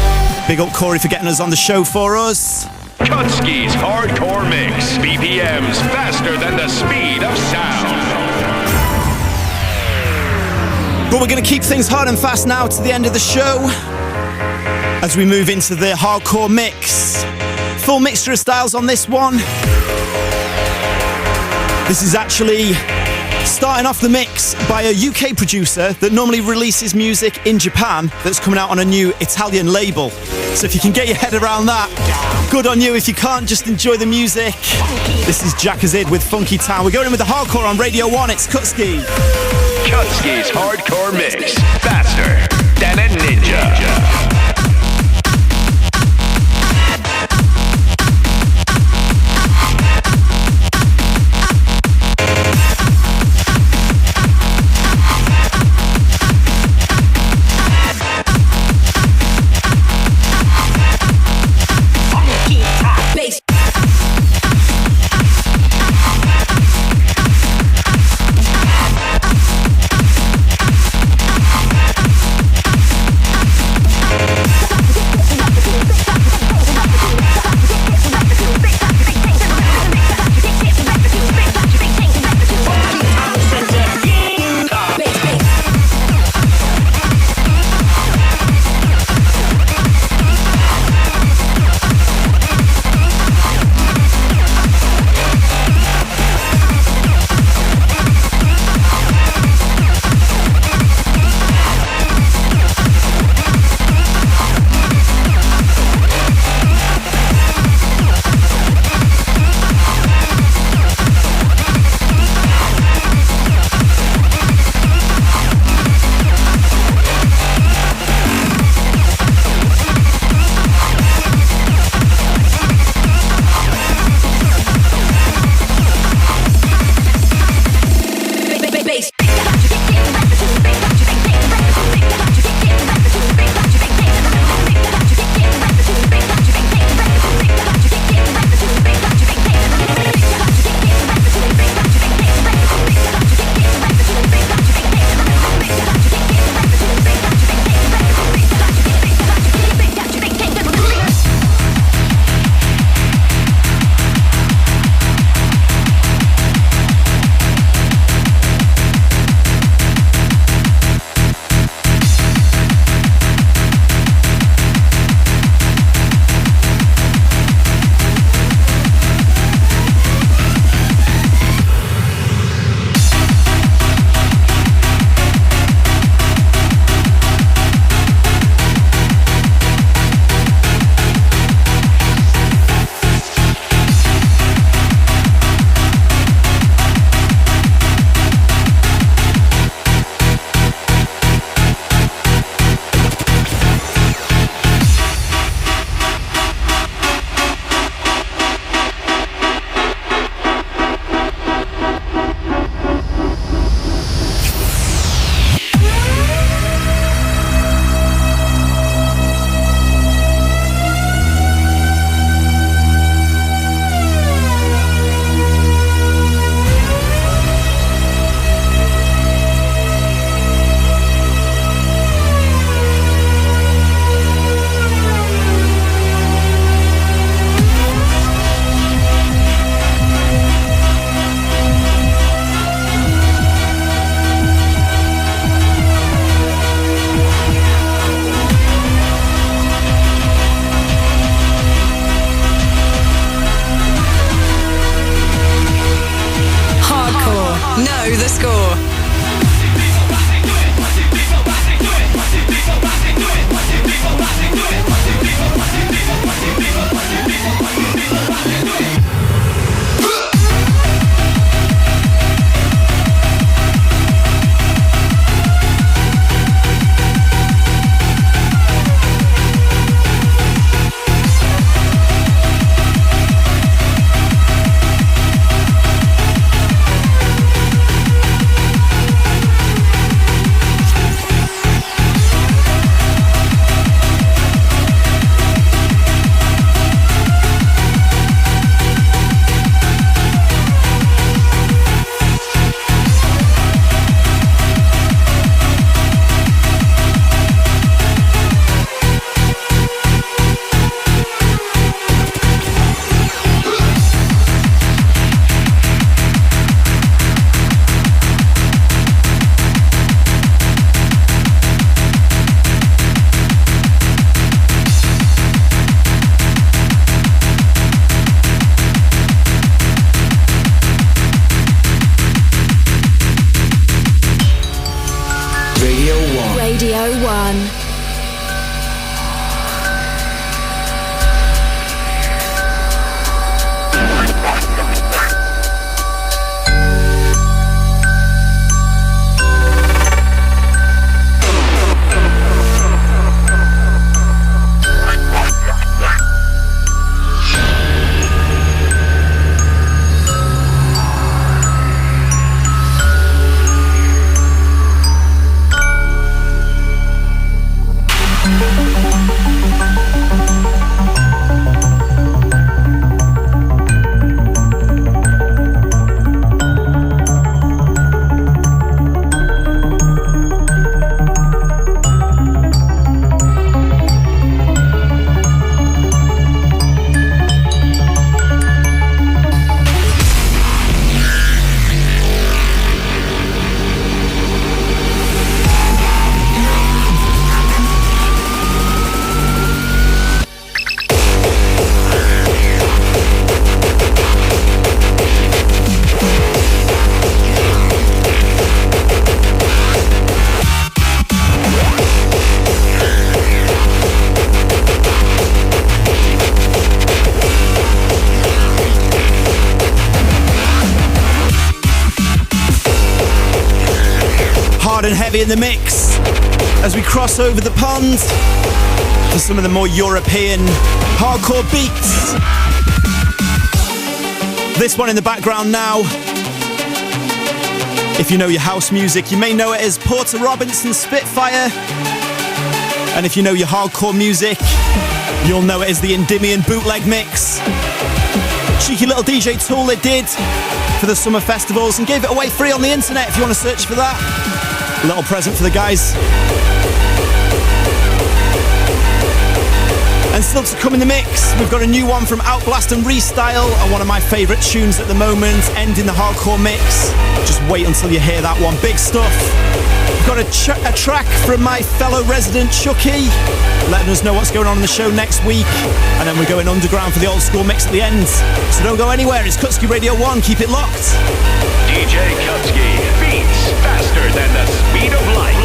[SPEAKER 2] big up Corey for getting us on the show for us.
[SPEAKER 12] Kutski's Hardcore Mix. BPMs faster than the speed of sound.
[SPEAKER 2] But we're going to keep things hard and fast now to the end of the show as we move into the hardcore mix. Full mixture of styles on this one. This is actually starting off the mix by a UK producer that normally releases music in Japan that's coming out on a new Italian label. So if you can get your head around that, good on you. If you can't, just enjoy the music. This is Jackazid with Funky Town. We're going in with the hardcore on Radio 1. It's Kutski.
[SPEAKER 12] Kutski's Hardcore Mix. Faster than a ninja.
[SPEAKER 1] Know the score.
[SPEAKER 2] And heavy in the mix as we cross over the pond for some of the more European hardcore beats. This one in the background now, if you know your house music, you may know it as Porter Robinson Spitfire, and if you know your hardcore music, you'll know it as the Endymion bootleg mix. Cheeky little DJ tool they did for the summer festivals and gave it away free on the internet if you want to search for that. A little present for the guys. And still to come in the mix, we've got a new one from Outblast and Restyle, and one of my favourite tunes at the moment, ending the hardcore mix. Just wait until you hear that one. Big stuff. We've got a track from my fellow resident Chucky, letting us know what's going on in the show next week. And then we're going underground for the old school mix at the end. So don't go anywhere. It's Kutski Radio 1. Keep it locked.
[SPEAKER 12] DJ Kutski beats faster than the speed of light.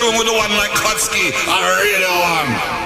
[SPEAKER 4] With the one like Kutski on Radio 1.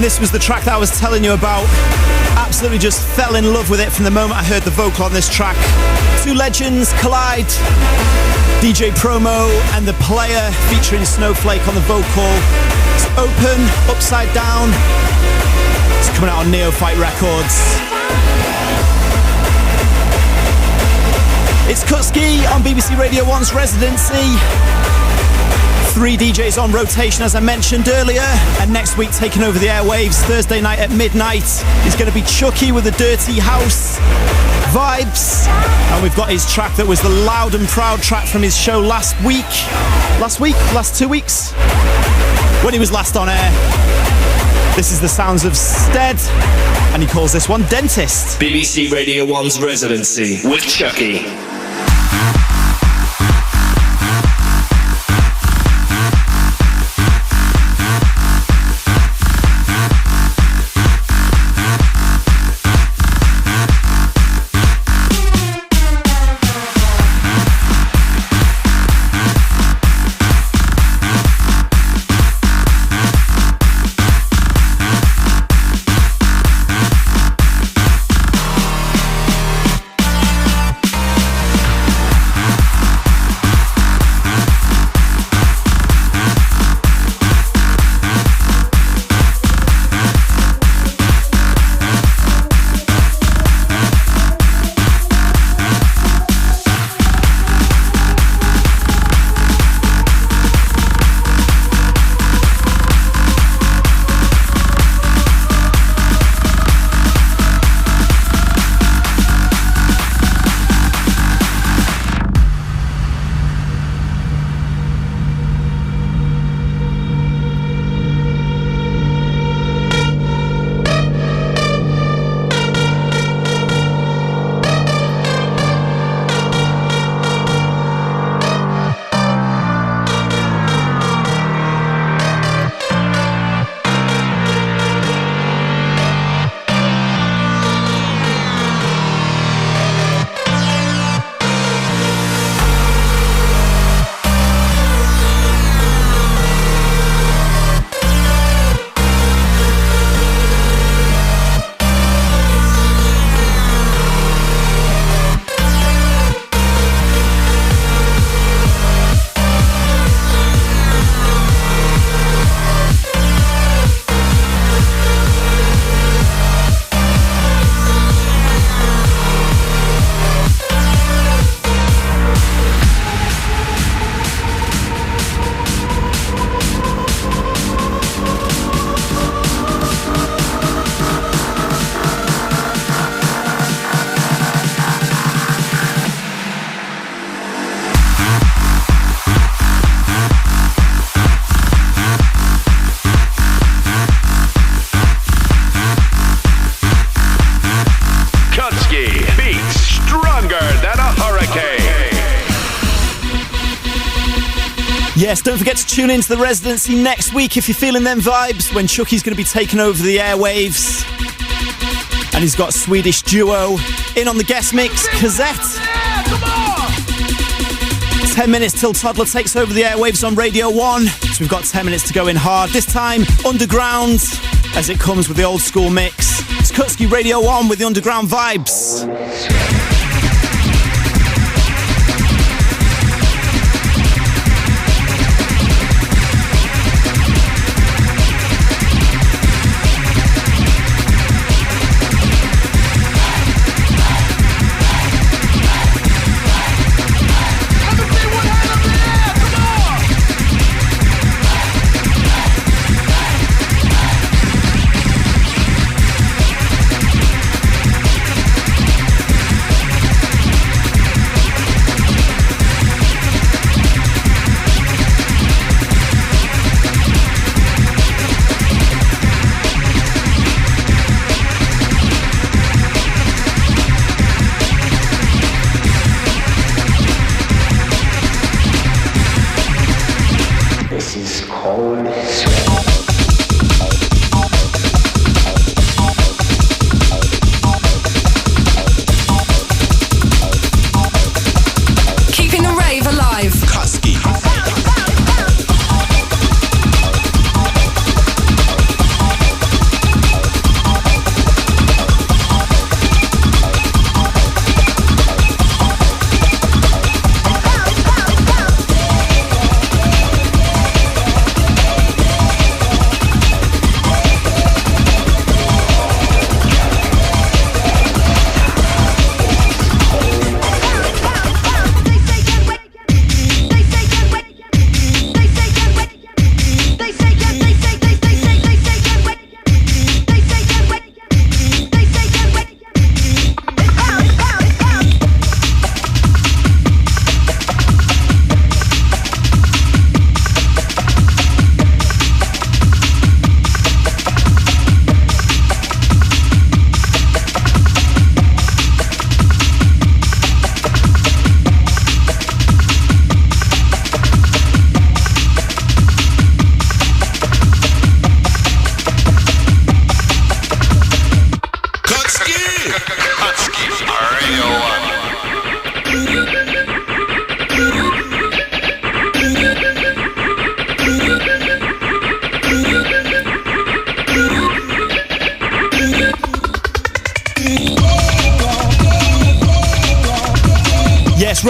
[SPEAKER 2] And this was the track that I was telling you about. Absolutely just fell in love with it from the moment I heard the vocal on this track. Two legends collide. DJ Promo and the Player featuring Snowflake on the vocal. It's Open, Upside Down. It's coming out on Neophyte Records. It's Kutski on BBC Radio 1's Residency. 3 DJs on rotation, as I mentioned earlier, and next week taking over the airwaves Thursday night at midnight is going to be Chucky with the Dirty House vibes, and we've got his track that was the Loud and Proud track from his show last 2 weeks, when he was last on air. This is the sounds of Stead, and he calls this one Dentist.
[SPEAKER 12] BBC Radio 1's Residency with Chucky.
[SPEAKER 2] Yes, don't forget to tune into the Residency next week if you're feeling them vibes, when Chucky's going to be taking over the airwaves. And he's got a Swedish duo in on the guest mix, Cassette. 10 minutes till Toddler takes over the airwaves on Radio 1. So we've got 10 minutes to go in hard. This time, underground, as it comes with the old school mix. It's Kutski Radio 1 with the underground vibes.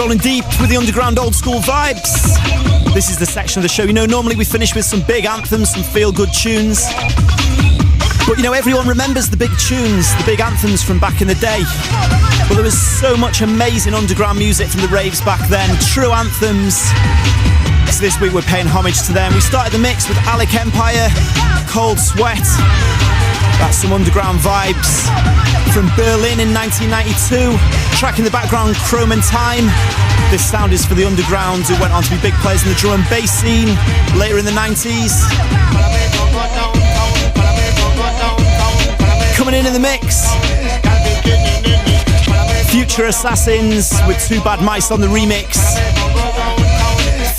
[SPEAKER 2] Rolling deep with the underground old school vibes. This is the section of the show. You know, normally we finish with some big anthems, some feel-good tunes. But you know, everyone remembers the big tunes, the big anthems from back in the day. Well, there was so much amazing underground music from the raves back then, true anthems. So this week we're paying homage to them. We started the mix with Alec Empire, Cold Sweat. That's some underground vibes. From Berlin in 1992. Track in the background, Chrome and Time. This sound is for the underground who went on to be big players in the drum and bass scene later in the 90s. Coming in the mix, Future Assassins with Two Bad Mice on the remix.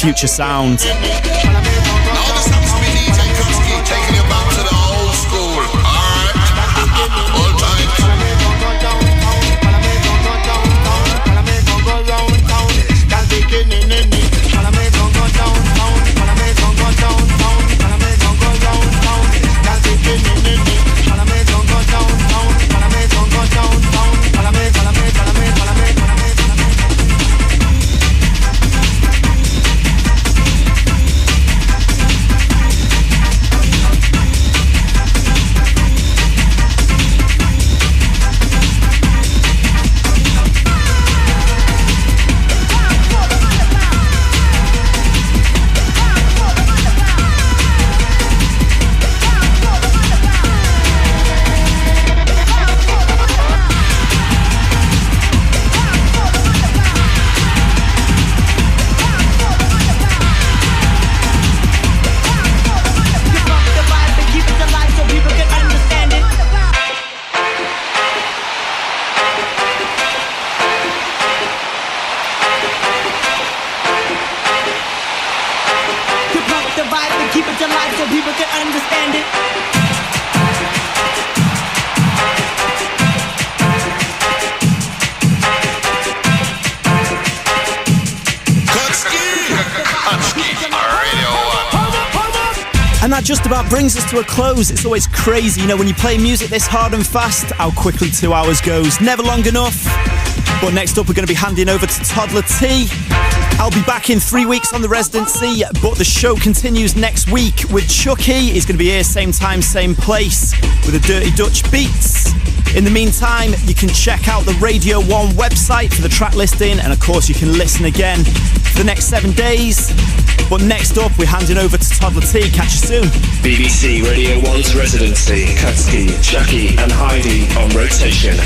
[SPEAKER 2] Future Sound.
[SPEAKER 4] Now this happens to be DJ Kutski taking you back to the old school. Alright, hold tight.
[SPEAKER 2] And that just about brings us to a close. It's always crazy, you know, when you play music this hard and fast, how quickly 2 hours goes. Never long enough. But next up, we're going to be handing over to Toddler T. I'll be back in 3 weeks on the Residency, but the show continues next week with Chucky. He's going to be here same time, same place, with the Dirty Dutch beats. In the meantime, you can check out the Radio 1 website for the track listing, and of course you can listen again for the next 7 days. But next up, we're handing over to Toddler T. Catch you soon.
[SPEAKER 3] BBC Radio 1's Residency, Kutski, Chucky and Heidi on rotation.